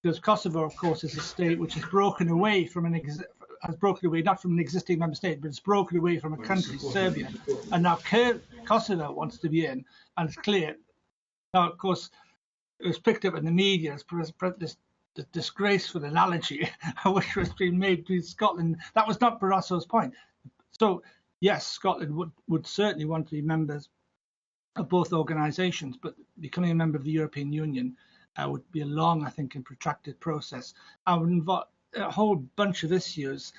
because Kosovo, of course, is a state which has broken away from not from an existing member state, but it's broken away from a country, Serbia, and now Kosovo wants to be in, and it's clear. Now, of course, it was picked up in the media as this disgraceful analogy which was being made between Scotland. That was not Barroso's point. So, yes, Scotland would certainly want to be members of both organisations, but becoming a member of the European Union would be a long, I think, and protracted process. I would involve a whole bunch of issues,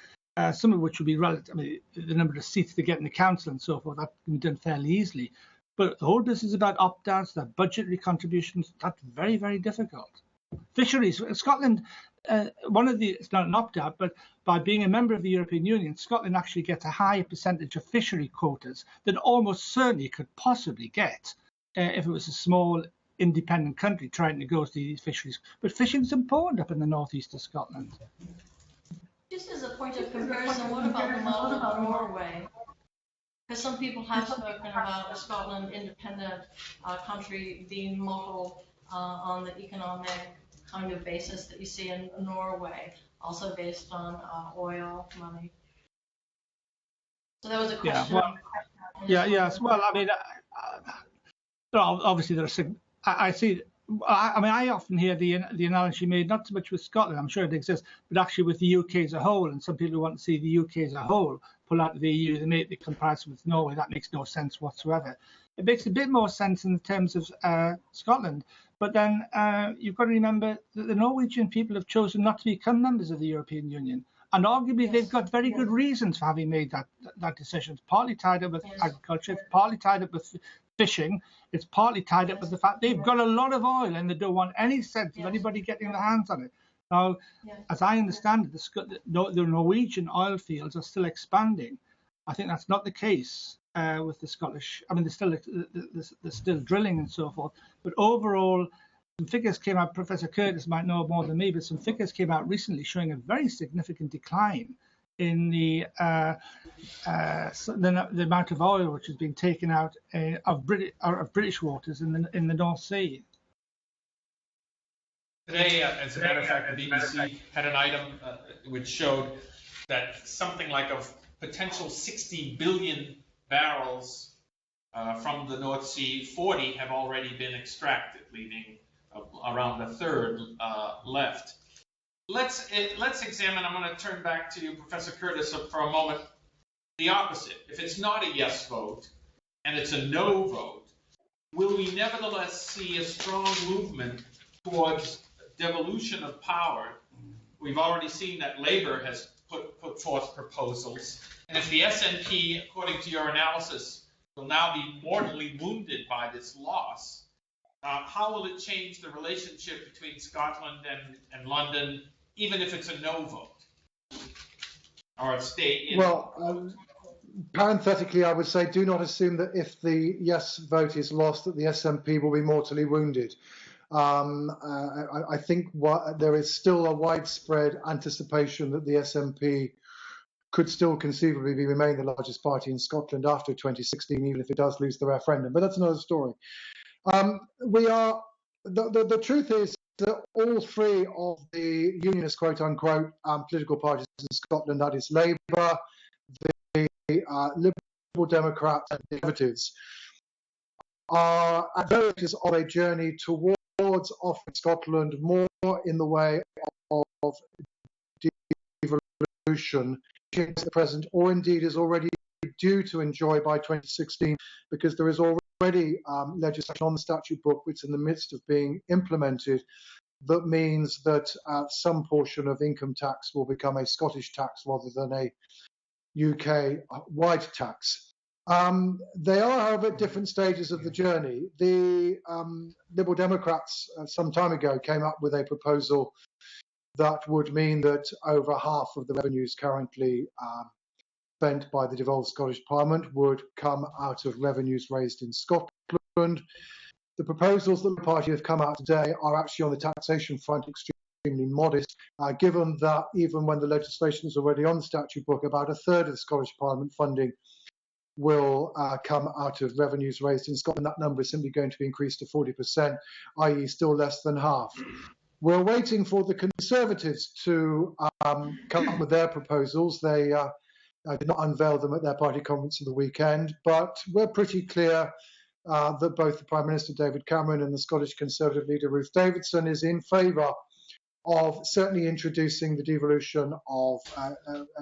some of which would be relative. I mean, the number of seats they get in the council and so forth, that can be done fairly easily. But the whole business about opt-outs, that budgetary contributions, that's very, very difficult. Fisheries, Scotland, it's not an opt-out, but by being a member of the European Union, Scotland actually gets a higher percentage of fishery quotas than almost certainly could possibly get if it was a small independent country trying to negotiate these fisheries. But fishing is important up in the northeast of Scotland. Just as a point of comparison, what about the model of Norway? Because some people have spoken about a Scotland independent country being model on the economic kind of basis that you see in Norway, also based on oil money. So that was a question. Yes. Well, I mean, obviously there's. I see. I mean, I often hear the analogy made not so much with Scotland. I'm sure it exists, but actually with the UK as a whole. And some people want to see the UK as a whole pull out of the EU. They make the comparison with Norway. That makes no sense whatsoever. It makes a bit more sense in terms of Scotland. But then you've got to remember that the Norwegian people have chosen not to become members of the European Union. And arguably, they've got very good reasons for having made that decision. It's partly tied up with agriculture. It's partly tied up with fishing. It's partly tied up with the fact they've got a lot of oil and they don't want any sense of anybody getting their hands on it. Now, as I understand it, the Norwegian oil fields are still expanding. I think that's not the case with the Scottish. I mean, they're still drilling and so forth. But overall, some figures came out. Professor Curtis might know more than me, but some figures came out recently showing a very significant decline in the amount of oil which has been taken out of British waters in the North Sea. Today, as a matter of fact, the BBC had an item which showed that something like a potential 60 billion barrels from the North Sea, 40 have already been extracted, leaving around a third left. Let's examine. I'm going to turn back to you, Professor Curtis, for a moment. The opposite. If it's not a yes vote and it's a no vote, will we nevertheless see a strong movement towards devolution of power? We've already seen that Labour has put forth proposals, and if the SNP, according to your analysis, will now be mortally wounded by this loss, how will it change the relationship between Scotland and London, even if it's a no vote or a stay in? Well, parenthetically, I would say do not assume that if the yes vote is lost, that the SNP will be mortally wounded. I think there is still a widespread anticipation that the SNP could still conceivably remain the largest party in Scotland after 2016, even if it does lose the referendum. But that's another story. The truth is that all three of the unionist, quote unquote, political parties in Scotland, that is Labour, the Liberal Democrats and Conservatives, are at various stages of a journey towards offering Scotland more in the way of devolution at the present, or indeed is already due to enjoy by 2016, because there is already legislation on the statute book which is in the midst of being implemented that means that some portion of income tax will become a Scottish tax rather than a UK-wide tax. They are, however, at different stages of the journey. The Liberal Democrats some time ago came up with a proposal that would mean that over half of the revenues currently spent by the devolved Scottish Parliament would come out of revenues raised in Scotland. The proposals that the party have come out today are actually on the taxation front extremely modest, given that even when the legislation is already on the statute book, about a third of the Scottish Parliament funding will come out of revenues raised in Scotland. That number is simply going to be increased to 40%, i.e. still less than half. We're waiting for the Conservatives to come up with their proposals. They did not unveil them at their party conference of the weekend, but we're pretty clear that both the Prime Minister David Cameron and the Scottish Conservative leader Ruth Davidson is in favour of certainly introducing the devolution of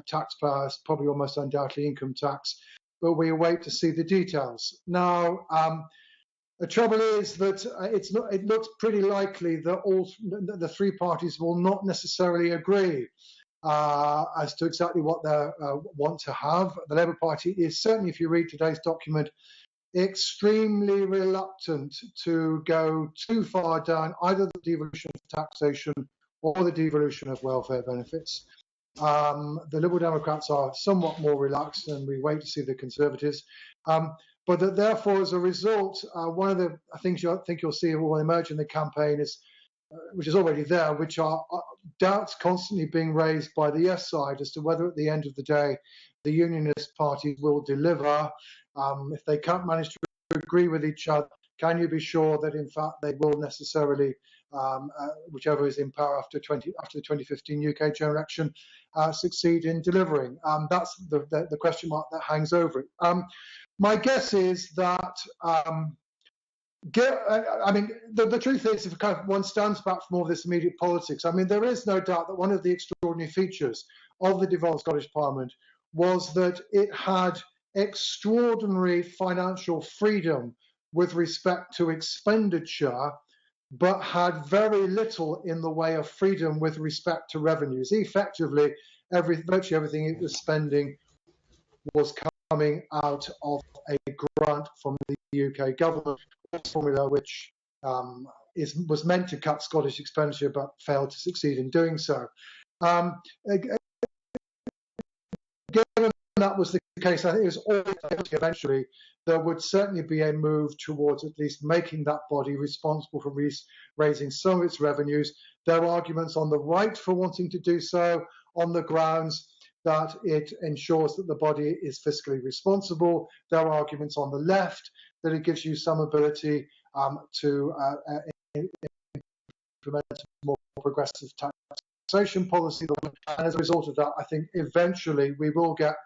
taxpayers, probably almost undoubtedly income tax, but we await to see the details. Now, The trouble is that it's not. It looks pretty likely that all the three parties will not necessarily agree as to exactly what they want to have. The Labour Party is certainly, if you read today's document, extremely reluctant to go too far down either the devolution of taxation or the devolution of welfare benefits. The Liberal Democrats are somewhat more relaxed, and we wait to see the Conservatives. But that therefore, as a result, one of the things I think you'll see will emerge in the campaign is, which is already there, which are doubts constantly being raised by the yes side as to whether at the end of the day the Unionist parties will deliver. If they can't manage to agree with each other, can you be sure that in fact they will necessarily, whichever is in power after the 2015 UK general election, succeed in delivering? That's the question mark that hangs over it. My guess is that, the truth is, if one stands back from all this immediate politics, there is no doubt that one of the extraordinary features of the devolved Scottish Parliament was that it had extraordinary financial freedom with respect to expenditure, but had very little in the way of freedom with respect to revenues. Effectively, virtually everything it was spending was coming out of a grant from the UK government, a formula which was meant to cut Scottish expenditure but failed to succeed in doing so. Given that was the case, I think it was always eventually there would certainly be a move towards at least making that body responsible for raising some of its revenues. There are arguments on the right for wanting to do so on the grounds that it ensures that the body is fiscally responsible. There are arguments on the left that it gives you some ability to implement more progressive taxation policy. And as a result of that, I think eventually we will get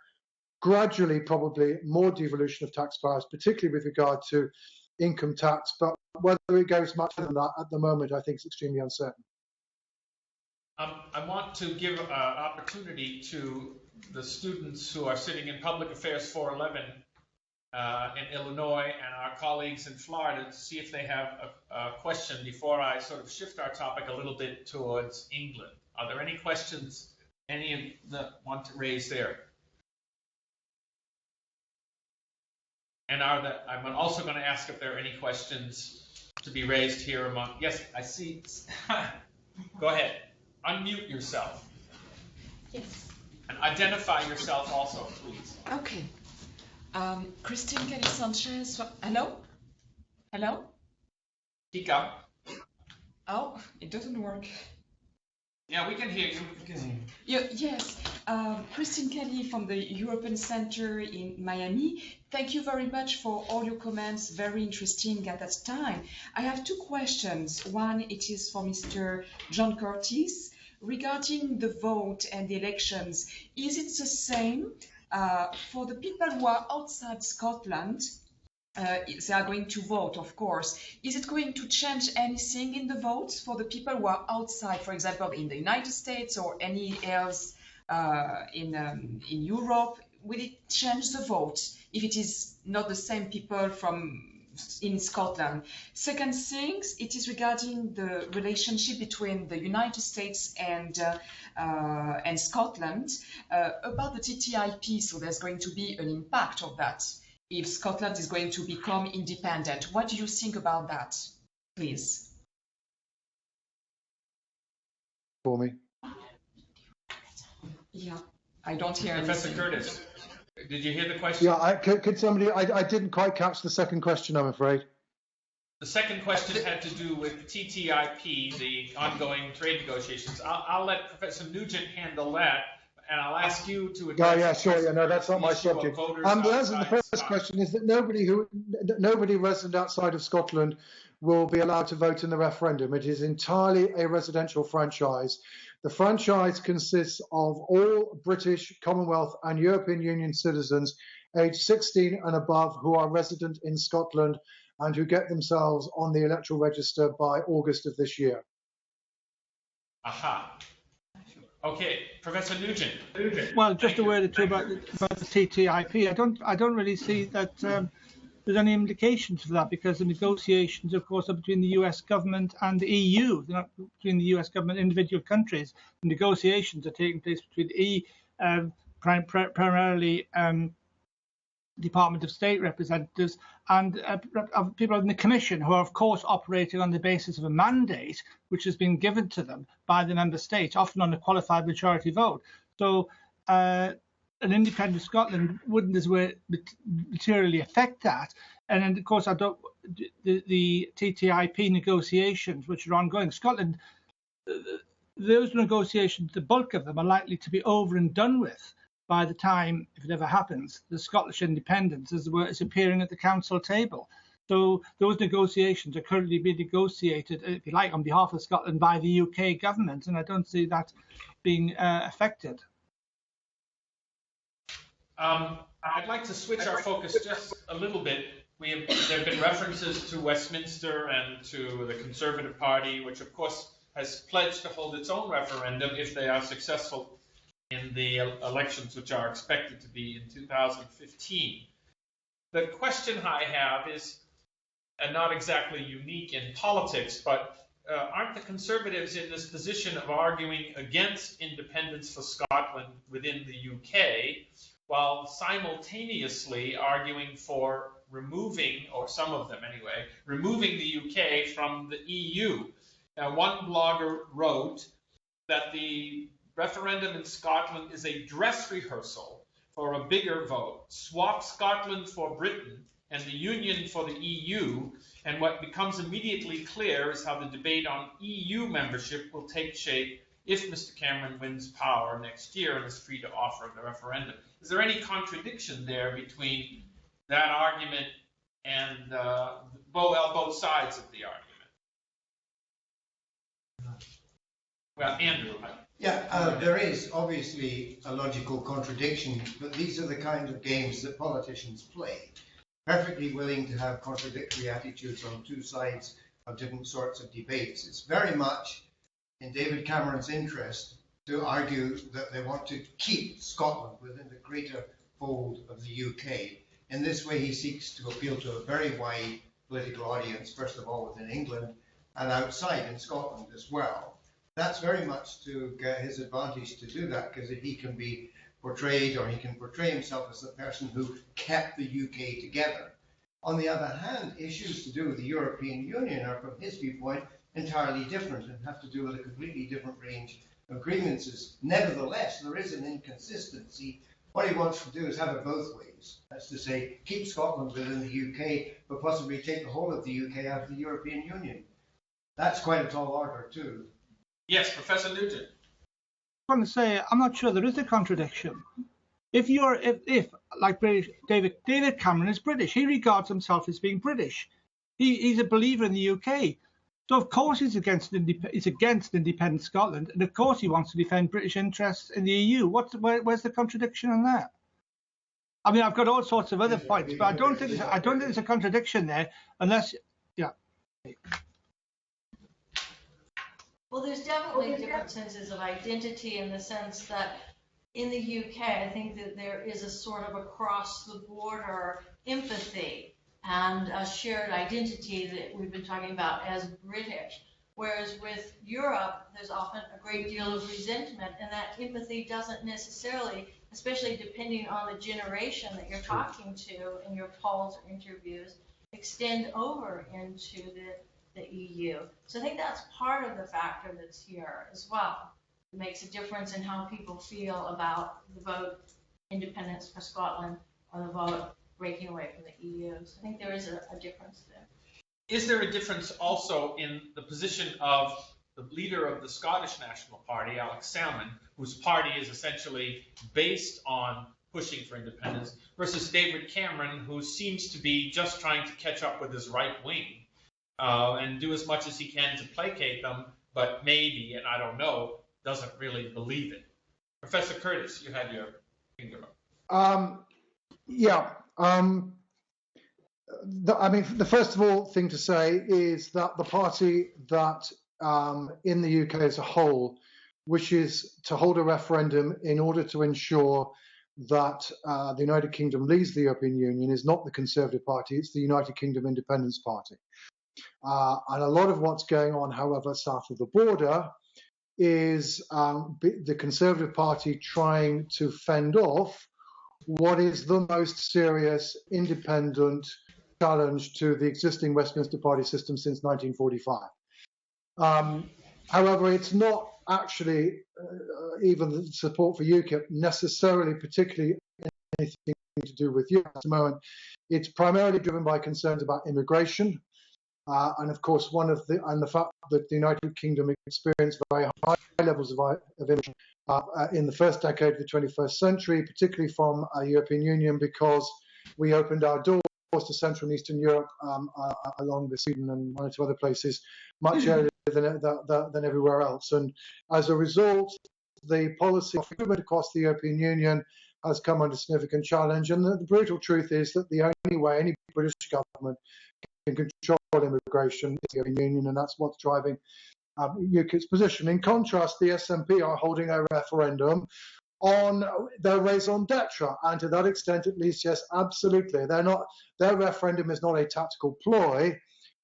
gradually probably more devolution of tax powers, particularly with regard to income tax. But whether it goes much further than that at the moment, I think is extremely uncertain. I want to give opportunity to the students who are sitting in Public Affairs 411 in Illinois and our colleagues in Florida to see if they have a question before I sort of shift our topic a little bit towards England. Are there any questions any that want to raise there? And I'm also going to ask if there are any questions to be raised here among. Yes, I see. Go ahead. Unmute yourself. Yes. And identify yourself also, please. Okay. Christine Kelly Sanchez. Hello? Hello? Speak up. Oh, it doesn't work. Yeah, we can hear you. Yes. Christine Kelly from the European Center in Miami. Thank you very much for all your comments. Very interesting at that time. I have two questions. One, it is for Mr. John Curtis. Regarding the vote and the elections, is it the same for the people who are outside Scotland? They are going to vote, of course. Is it going to change anything in the votes for the people who are outside, for example, in the United States or any else in Europe? Will it change the vote if it is not the same people from in Scotland? Second thing, it is regarding the relationship between the United States and Scotland about the TTIP. So there's going to be an impact of that if Scotland is going to become independent. What do you think about that, please? For me. Yeah, I don't hear Professor anything. Curtis, did you hear the question? Yeah, could somebody? I didn't quite catch the second question, I'm afraid. The second question had to do with TTIP, the ongoing trade negotiations. I'll let Professor Nugent handle that, and I'll ask you to address. Yeah, sure. Yeah, no, that's not my subject. The answer to the first question is that nobody resident outside of Scotland will be allowed to vote in the referendum. It is entirely a residential franchise. The franchise consists of all British, Commonwealth and European Union citizens aged 16 and above who are resident in Scotland and who get themselves on the electoral register by August of this year. Aha. Okay, Professor Nugent. Well, just a word or two about the TTIP. I don't really see that the there's any implications for that, because the negotiations, of course, are between the US government and the EU. They're not between the US government and individual countries. The negotiations are taking place between the primarily Department of State representatives and people in the Commission, who are, of course, operating on the basis of a mandate which has been given to them by the member states, often on a qualified majority vote. So an independent Scotland wouldn't as well materially affect that. And then, of course, the TTIP negotiations, which are ongoing, Scotland, those negotiations, the bulk of them are likely to be over and done with by the time, if it ever happens, the Scottish independence is appearing at the council table. So those negotiations are currently being negotiated, if you like, on behalf of Scotland by the UK government, and I don't see that being affected. I'd like to switch our focus just a little bit. There have been references to Westminster and to the Conservative Party, which of course has pledged to hold its own referendum if they are successful in the elections, which are expected to be in 2015. The question I have is, and not exactly unique in politics, but aren't the Conservatives in this position of arguing against independence for Scotland within the UK, while simultaneously arguing for removing, or some of them anyway, removing the UK from the EU? Now, one blogger wrote that the referendum in Scotland is a dress rehearsal for a bigger vote. Swap Scotland for Britain and the Union for the EU, and what becomes immediately clear is how the debate on EU membership will take shape if Mr. Cameron wins power next year and is free to offer the referendum. Is there any contradiction there between that argument and both sides of the argument? Well, Andrew. Yeah, there is obviously a logical contradiction, but these are the kind of games that politicians play. Perfectly willing to have contradictory attitudes on two sides of different sorts of debates. It's very much in David Cameron's interest to argue that they want to keep Scotland within the greater fold of the UK. In this way, he seeks to appeal to a very wide political audience, first of all within England and outside in Scotland as well. That's very much to his advantage to do that, because if he can be portrayed, or he can portray himself as the person who kept the UK together. On the other hand, issues to do with the European Union are, from his viewpoint, entirely different and have to do with a completely different range of grievances. Nevertheless, there is an inconsistency. What he wants to do is have it both ways. That's to say, keep Scotland within the UK, but possibly take the whole of the UK out of the European Union. That's quite a tall order, too. Yes, Professor Nugent. I want to say, I'm not sure there is a contradiction. If like British, David Cameron is British, he regards himself as being British. He's a believer in the UK. So of course he's against independent Scotland, and of course he wants to defend British interests in the EU. Where's the contradiction on that? I mean, I've got all sorts of other points, but I don't think there's a contradiction there, unless, yeah. Well, there's definitely different senses of identity, in the sense that in the UK, I think that there is a sort of across the border empathy and a shared identity that we've been talking about as British. Whereas with Europe, there's often a great deal of resentment, and that empathy doesn't necessarily, especially depending on the generation that you're talking to in your polls or interviews, extend over into the EU. So I think that's part of the factor that's here as well. It makes a difference in how people feel about the vote independence for Scotland or the vote breaking away from the EU. So I think there is a difference there. Is there a difference also in the position of the leader of the Scottish National Party, Alex Salmond, whose party is essentially based on pushing for independence, versus David Cameron, who seems to be just trying to catch up with his right wing and do as much as he can to placate them, but maybe, and I don't know, doesn't really believe it? Professor Curtis, you had your finger up. The first of all thing to say is that the party that in the UK as a whole wishes to hold a referendum in order to ensure that the United Kingdom leads the European Union is not the Conservative Party, it's the United Kingdom Independence Party. And a lot of what's going on, however, south of the border is the Conservative Party trying to fend off what is the most serious independent challenge to the existing Westminster party system since 1945. However, it's not actually even the support for UKIP necessarily particularly anything to do with Europe at the moment. It's primarily driven by concerns about immigration. And of course, the fact that the United Kingdom experienced very high levels of immigration in the first decade of the 21st century, particularly from the European Union, because we opened our doors to Central and Eastern Europe along with Sweden and one or two other places much earlier than everywhere else. And as a result, the policy of movement across the European Union has come under significant challenge. And the brutal truth is that the only way any British government can control immigration is the European Union, and that's what's driving UKIP's position. In contrast, the SNP are holding a referendum on their raison d'etre, and to that extent, at least, yes, absolutely. Their referendum is not a tactical ploy.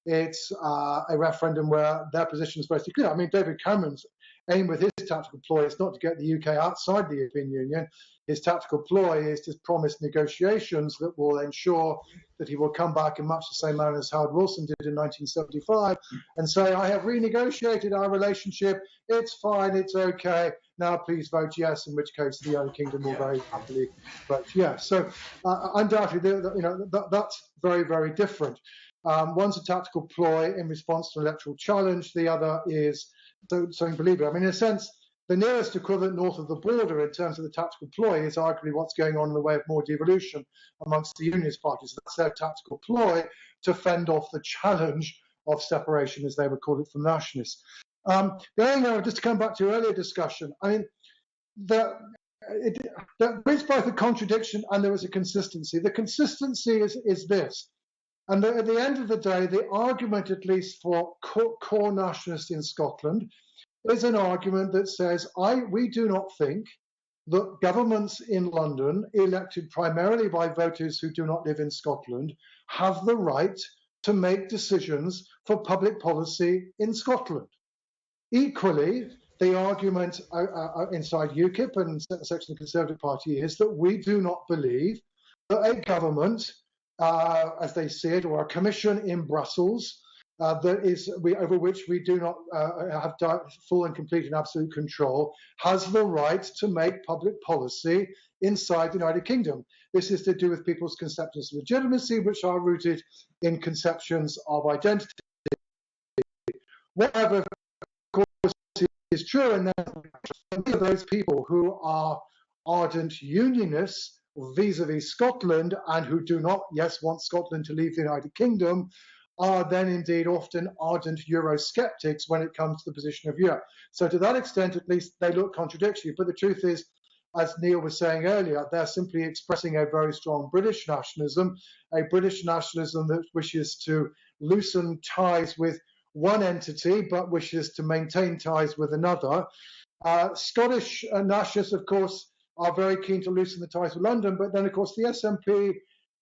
It's a referendum where their position is very clear. I mean, David Cameron's aim with his tactical ploy is not to get the UK outside the European Union. His tactical ploy is to promise negotiations that will ensure that he will come back in much the same manner as Howard Wilson did in 1975 and say, I have renegotiated our relationship, it's fine, it's okay, now please vote yes, in which case the United Kingdom will very happily vote yes. So undoubtedly, that's very, very different. One's a tactical ploy in response to an electoral challenge, the other is something believable. I mean, in a sense, the nearest equivalent north of the border in terms of the tactical ploy is arguably what's going on in the way of more devolution amongst the unionist parties. That's their tactical ploy to fend off the challenge of separation, as they would call it, from nationalists. Just to come back to your earlier discussion, I mean, there is both a contradiction and there is a consistency. The consistency is this. And at the end of the day, the argument, at least for core nationalists in Scotland, is an argument that says, we do not think that governments in London, elected primarily by voters who do not live in Scotland, have the right to make decisions for public policy in Scotland. Equally, the argument inside UKIP and a section of the Conservative Party is that we do not believe that a government, as they see it, or a commission in Brussels, over which we do not have full and complete and absolute control, has the right to make public policy inside the United Kingdom. This is to do with people's conceptions of legitimacy, which are rooted in conceptions of identity. Whatever, of course, is true, and then those people who are ardent unionists vis-a-vis Scotland and who do not, want Scotland to leave the United Kingdom, are then indeed often ardent Eurosceptics when it comes to the position of Europe. So to that extent, at least, they look contradictory. But the truth is, as Neil was saying earlier, they're simply expressing a very strong British nationalism that wishes to loosen ties with one entity, but wishes to maintain ties with another. Scottish nationalists, of course, are very keen to loosen the ties with London, but then, of course, the SNP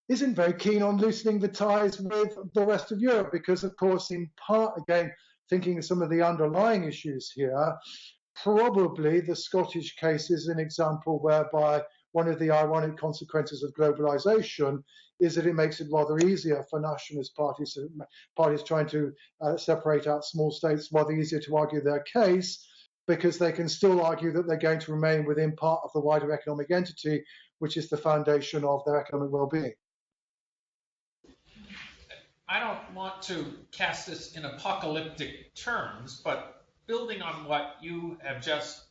isn't very keen on loosening the ties with the rest of Europe because, of course, in part, again, thinking of some of the underlying issues here, probably the Scottish case is an example whereby one of the ironic consequences of globalization is that it makes it rather easier for nationalist parties trying to separate out small states, rather easier to argue their case, because they can still argue that they're going to remain within part of the wider economic entity, which is the foundation of their economic well-being. I don't want to cast this in apocalyptic terms, but building on what you have just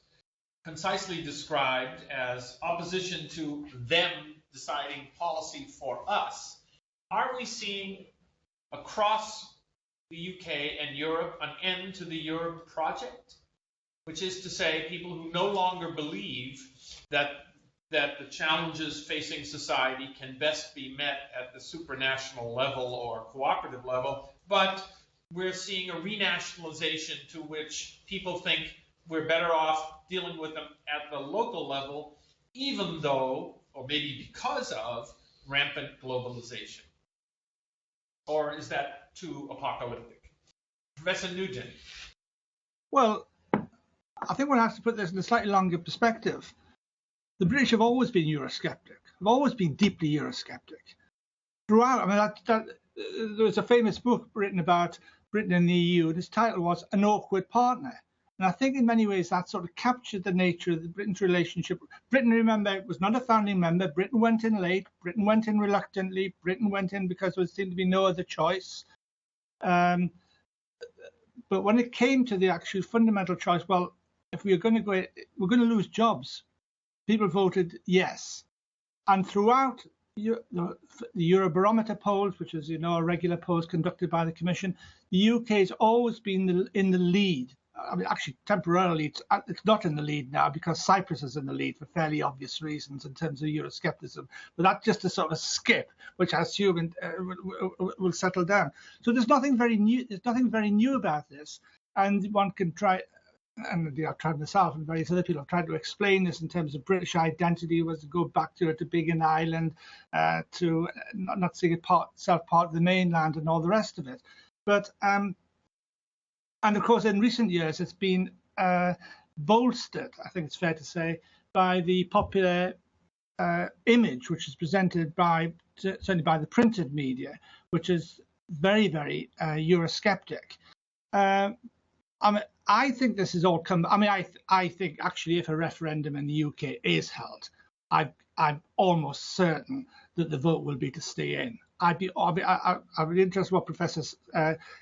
concisely described as opposition to them deciding policy for us, are we seeing across the UK and Europe an end to the Europe project? Which is to say, people who no longer believe that the challenges facing society can best be met at the supranational level or cooperative level, but we're seeing a renationalization to which people think we're better off dealing with them at the local level, even though or maybe because of, rampant globalization? Or is that too apocalyptic? Professor Nugent. Well, I think one has to put this in a slightly longer perspective. The British have always been Eurosceptic, have always been deeply Eurosceptic. Throughout, I mean, there was a famous book written about Britain and the EU, and its title was An Awkward Partner. And I think in many ways that sort of captured the nature of the Britain's relationship. Britain, remember, was not a founding member. Britain went in late. Britain went in reluctantly. Britain went in because there seemed to be no other choice. But when it came to the actual fundamental choice, well, if we're going to lose jobs. People voted yes. And throughout the Eurobarometer polls, which is, a regular polls conducted by the Commission, the UK has always been in the lead. I mean, actually, temporarily, it's not in the lead now because Cyprus is in the lead for fairly obvious reasons in terms of Euroscepticism. But that's just a sort of skip, which I assume will settle down. So there's nothing very new. There's nothing very new about this, and one can try. And I've tried myself, and various other people have tried to explain this in terms of British identity was to go back to being an island, to not seeing itself part of the mainland, and all the rest of it. But and of course, in recent years, it's been bolstered, I think it's fair to say, by the popular image which is presented certainly by the printed media, which is very, very Eurosceptic. I think this has all come. I mean, I think actually, if a referendum in the UK is held, I'm almost certain that the vote will be to stay in. I'd be interested in what Professor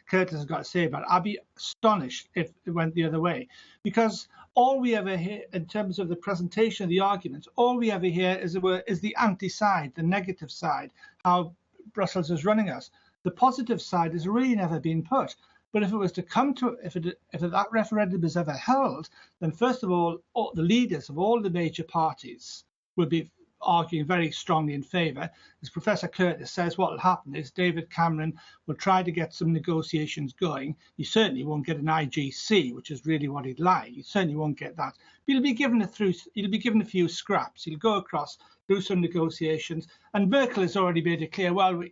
Curtis has got to say about it. I'd be astonished if it went the other way, because all we ever hear in terms of the presentation of the arguments, all we ever hear is the anti-side, the negative side, how Brussels is running us. The positive side has really never been put. But if it was to come to, if that referendum is ever held, then first of all the leaders of all the major parties will be arguing very strongly in favour. As Professor Curtis says, what will happen is David Cameron will try to get some negotiations going. He certainly won't get an IGC, which is really what he'd like. He certainly won't get that. But he'll be given a few scraps. He'll go across, do some negotiations, and Merkel has already made it clear. Well,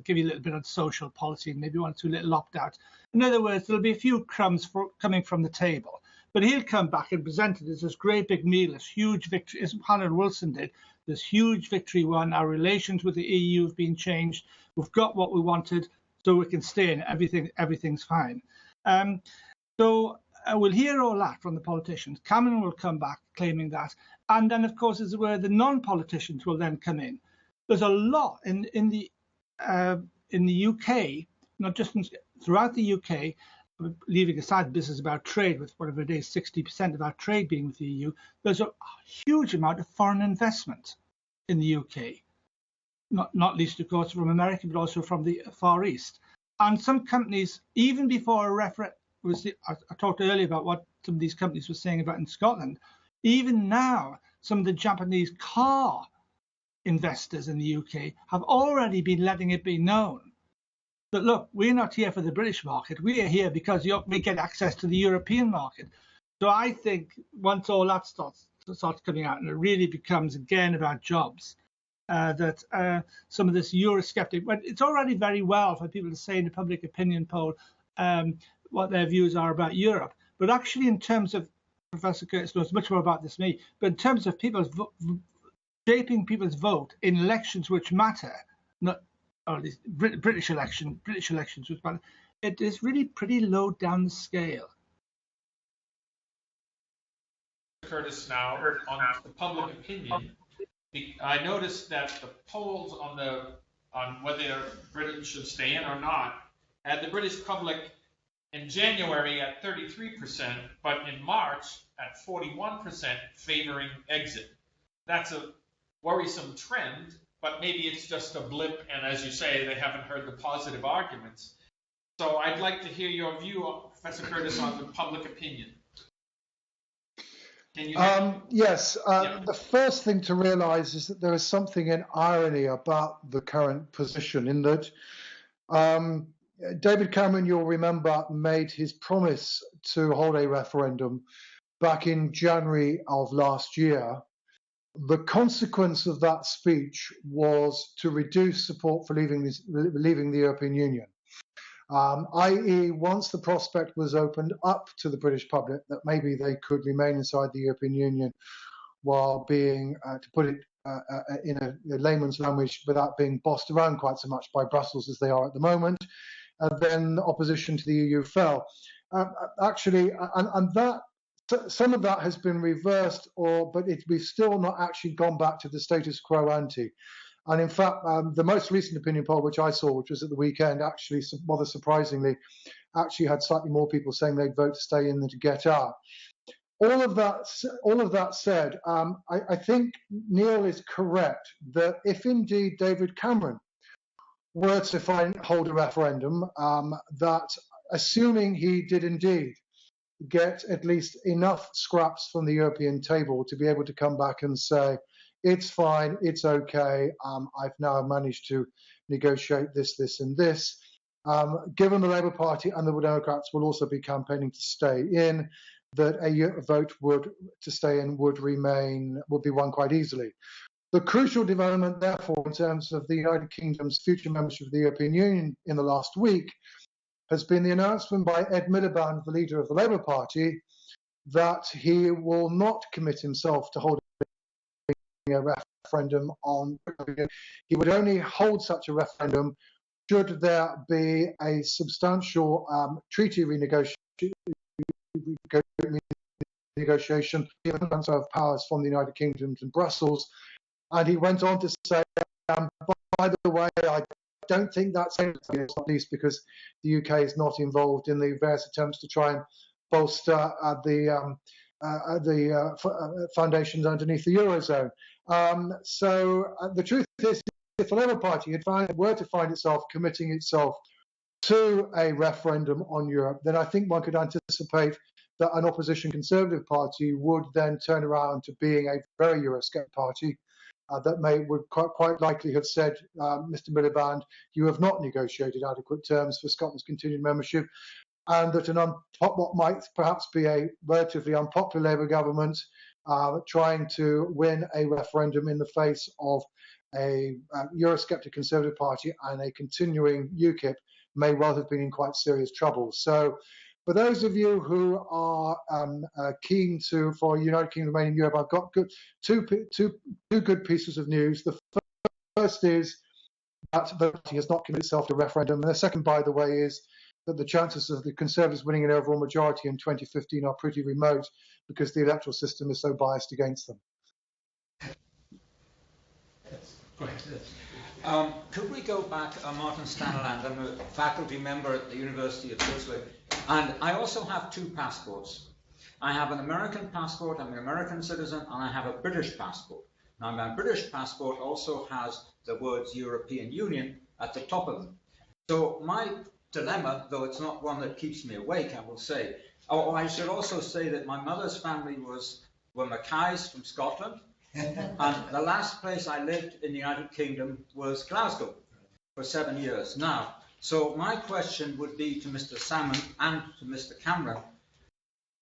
give you a little bit of social policy, maybe one or two little opt-outs. In other words, there'll be a few crumbs coming from the table. But he'll come back and present it as this great big meal, this huge victory, as Hannah Wilson did, this huge victory won. Our relations with the EU have been changed. We've got what we wanted, so we can stay in. Everything's fine. So we'll hear all that from the politicians. Cameron will come back claiming that. And then, of course, as it were, the non-politicians will then come in. There's a lot in the UK, not just throughout the UK, leaving aside the business about trade, with whatever it is, 60% of our trade being with the EU, there's a huge amount of foreign investment in the UK, not least, of course, from America, but also from the Far East. And some companies, even before a referendum, I talked earlier about what some of these companies were saying about in Scotland, even now, some of the Japanese car investors in the UK have already been letting it be known that, look, we're not here for the British market. We are here because we get access to the European market. So I think once all that starts coming out, and it really becomes again about jobs, that some of this Eurosceptic, but it's already very well for people to say in a public opinion poll what their views are about Europe. But actually, in terms of, Professor Curtis knows much more about this than me, but in terms of shaping people's vote in elections which matter, or at least British elections which matter, it is really pretty low down the scale. Curtis, now on the public opinion, I noticed that the polls on whether Britain should stay in or not had the British public in January at 33%, but in March at 41% favoring exit. That's a worrisome trend, but maybe it's just a blip, and as you say, they haven't heard the positive arguments. So I'd like to hear your view, Professor Curtis, on the public opinion. Can you yes, the first thing to realize is that there is something in irony about the current position, in that David Cameron, you'll remember, made his promise to hold a referendum back in January of last year. The consequence of that speech was to reduce support for leaving the European Union. I.e., once the prospect was opened up to the British public that maybe they could remain inside the European Union while being, to put it in a layman's language, without being bossed around quite so much by Brussels as they are at the moment, then opposition to the EU fell. Actually, and that some of that has been reversed, but we've still not actually gone back to the status quo ante. And in fact, the most recent opinion poll, which I saw, which was at the weekend, actually, rather surprisingly, actually had slightly more people saying they'd vote to stay in than to get out. All of that said, I think Neil is correct that if indeed David Cameron were to hold a referendum, that assuming he did indeed get at least enough scraps from the European table to be able to come back and say, it's fine, it's okay, I've now managed to negotiate this, this, and this. Given the Labour Party and the Democrats will also be campaigning to stay in, that a vote to stay in would be won quite easily. The crucial development, therefore, in terms of the United Kingdom's future membership of the European Union in the last week has been the announcement by Ed Miliband, the leader of the Labour Party, that he will not commit himself to holding a referendum on. He would only hold such a referendum should there be a substantial treaty renegotiation, given transfer of powers from the United Kingdom to Brussels. And he went on to say, by the way, I don't think that's not least because the UK is not involved in the various attempts to try and bolster the foundations underneath the Eurozone. So the truth is, if the Labour Party were to find itself committing itself to a referendum on Europe, then I think one could anticipate that an opposition Conservative Party would then turn around to being a very Eurosceptic party that would quite likely have said, Mr. Miliband, you have not negotiated adequate terms for Scotland's continued membership, and that what might perhaps be a relatively unpopular Labour government trying to win a referendum in the face of a Eurosceptic Conservative Party and a continuing UKIP may well have been in quite serious trouble. So for those of you who are keen for United Kingdom to remain in Europe, I've got two good pieces of news. The first is that the party has not committed itself to a referendum. And the second, by the way, is that the chances of the Conservatives winning an overall majority in 2015 are pretty remote because the electoral system is so biased against them. Go ahead. Could we go back, Martin Staniland? I'm a faculty member at the University of Pittsburgh, and I also have two passports. I have an American passport, I'm an American citizen, and I have a British passport. Now, my British passport also has the words European Union at the top of them. So my dilemma, though it's not one that keeps me awake, I will say, I should also say that my mother's family were Mackays from Scotland, and the last place I lived in the United Kingdom was Glasgow for 7 years. Now, so my question would be to Mr. Salmon and to Mr. Cameron,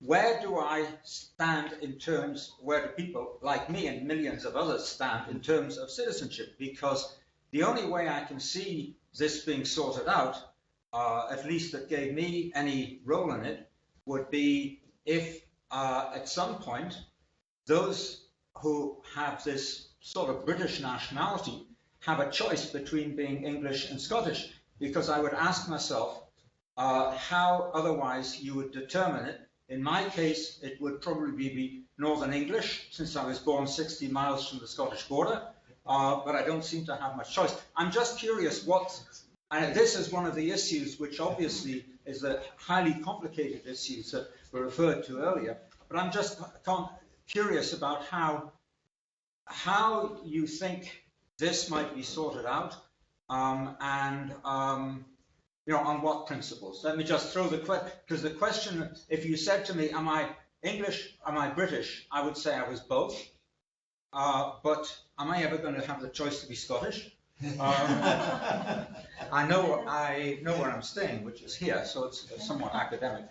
where do I stand in terms, where do people like me and millions of others stand in terms of citizenship? Because the only way I can see this being sorted out, at least that gave me any role in it, would be if at some point those who have this sort of British nationality have a choice between being English and Scottish, because I would ask myself how otherwise you would determine it. In my case, it would probably be Northern English, since I was born 60 miles from the Scottish border, but I don't seem to have much choice. I'm just curious and this is one of the issues which obviously is the highly complicated issues that were referred to earlier, but I'm just curious about how you think this might be sorted out, and on what principles. Let me just throw the question, because the question, if you said to me, am I English, am I British, I would say I was both, but am I ever going to have the choice to be Scottish? I know where I'm staying, which is here, so it's somewhat academic.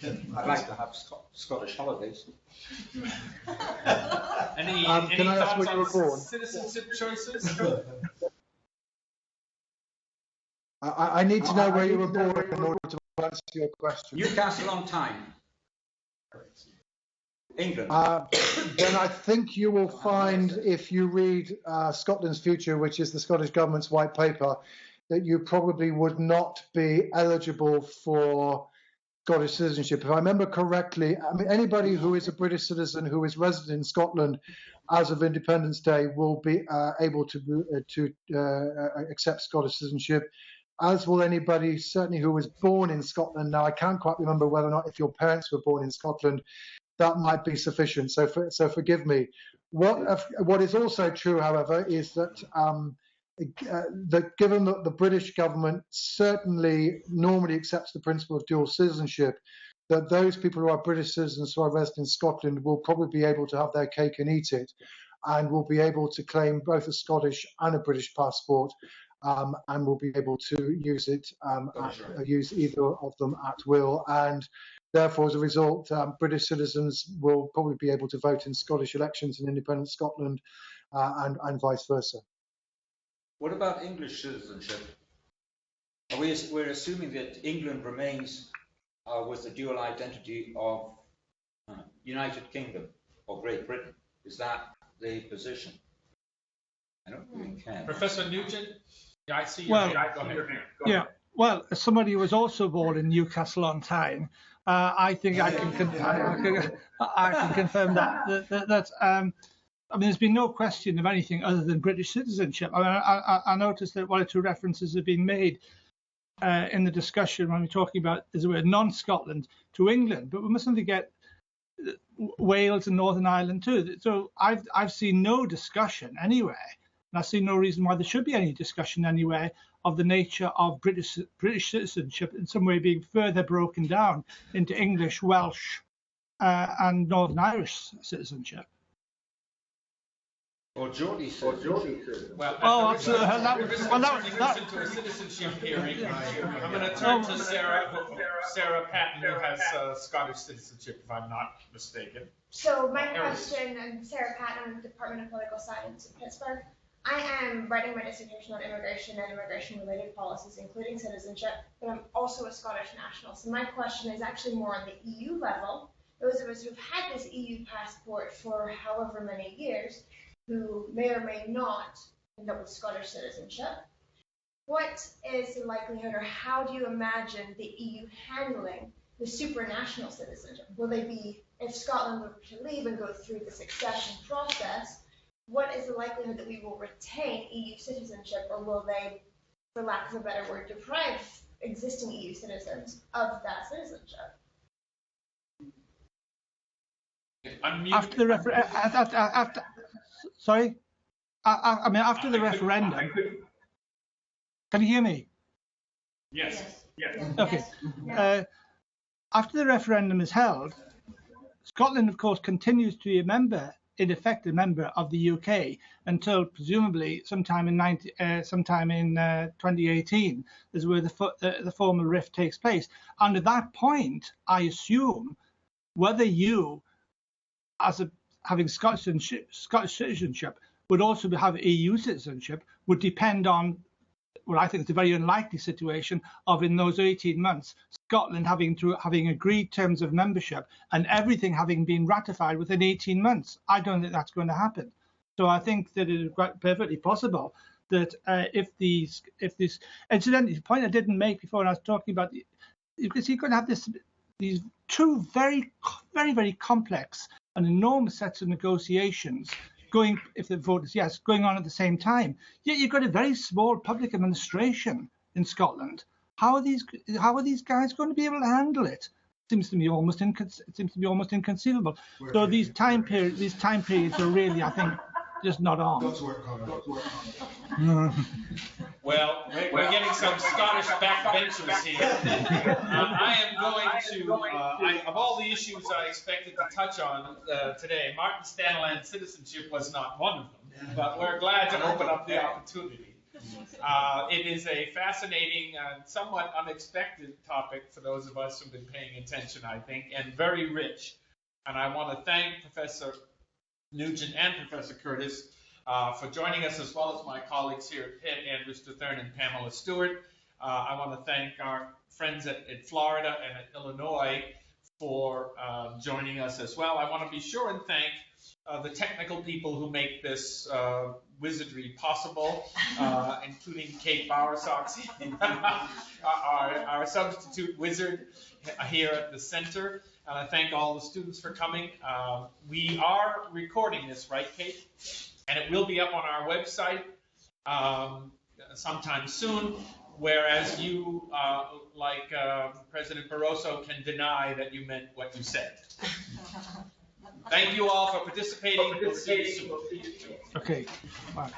I'd like to have Scottish holidays. Any can I ask thoughts where you were born? on citizenship choices? I need to know where you were born in order to answer your question. Newcastle on Tyne, England. Then I think you will find, if you read Scotland's Future, which is the Scottish Government's white paper, that you probably would not be eligible for Scottish citizenship. If I remember correctly, I mean, anybody who is a British citizen who is resident in Scotland as of Independence Day will be able to accept Scottish citizenship, as will anybody certainly who was born in Scotland. Now, I can't quite remember whether or not if your parents were born in Scotland, that might be sufficient. So forgive me. What is also true, however, is that that given that the British government certainly normally accepts the principle of dual citizenship, that those people who are British citizens who are resident in Scotland will probably be able to have their cake and eat it, and will be able to claim both a Scottish and a British passport, and will be able to use it, use either of them at will. And therefore, as a result, British citizens will probably be able to vote in Scottish elections in independent Scotland, and vice versa. What about English citizenship? We're assuming that England remains with the dual identity of United Kingdom or Great Britain. Is that the position? I don't really care. Professor Nugent? Yeah, I see you. Well, Go ahead. Yeah, well, as somebody who was also born in Newcastle on Tyne, I think I can confirm that. I mean, there's been no question of anything other than British citizenship. I mean, I noticed that one or two references have been made in the discussion when we're talking about, as it were, non-Scotland to England, but we mustn't forget Wales and Northern Ireland too. So I've seen no discussion anywhere, and I see no reason why there should be any discussion anywhere of the nature of British citizenship in some way being further broken down into English, Welsh, and Northern Irish citizenship. Or Geordie citizenship. Well, absolutely. That into a citizenship hearing. I'm going to turn to Sarah Patton, who has Scottish citizenship, if I'm not mistaken. So my question, I'm Sarah Patton, I'm Department of Political Science in Pittsburgh. I am writing my dissertation on immigration and immigration-related policies, including citizenship, but I'm also a Scottish national. So my question is actually more on the EU level. Those of us who've had this EU passport for however many years, who may or may not end up with Scottish citizenship, what is the likelihood, or how do you imagine the EU handling the supranational citizenship? Will they be, if Scotland were to leave and go through the succession process, what is the likelihood that we will retain EU citizenship, or will they, for lack of a better word, deprive existing EU citizens of that citizenship? After the after the referendum. Can you hear me? Yes. Okay. After the referendum is held, Scotland, of course, continues to be a member, in effect, a member of the UK until presumably sometime in 2018, is where the formal rift takes place. And at that point, I assume whether you, having Scottish citizenship, would also have EU citizenship, would depend on what I think is a very unlikely situation of, in those 18 months, Scotland having agreed terms of membership and everything having been ratified within 18 months. I don't think that's going to happen. So I think that it is quite perfectly possible that if this, incidentally, the point I didn't make before when I was talking about, because you're going to have these two very, very, very complex and enormous sets of negotiations going, if the vote is yes, going on at the same time. Yet you've got a very small public administration in Scotland. How are these guys going to be able to handle it? Seems to me almost inconceivable. So these time periods are really, I think, just not on. Well, we're getting some Scottish backbenchers here. I am going to, of all the issues I expected to touch on today, Martin Stanaland's citizenship was not one of them, but we're glad to open up the opportunity. It is a fascinating and somewhat unexpected topic for those of us who've been paying attention, I think, and very rich. And I want to thank Professor Nugent and Professor Curtis for joining us, as well as my colleagues here at Pitt, Andrew Thorn and Pamela Stewart. I want to thank our friends at Florida and at Illinois for joining us as well. I want to be sure and thank the technical people who make this wizardry possible, including Kate Bowersox, our substitute wizard here at the center. And I thank all the students for coming. We are recording this, right, Kate? And it will be up on our website sometime soon, whereas you, like President Barroso, can deny that you meant what you said. Thank you all for participating. We'll see you soon. Okay. Bye.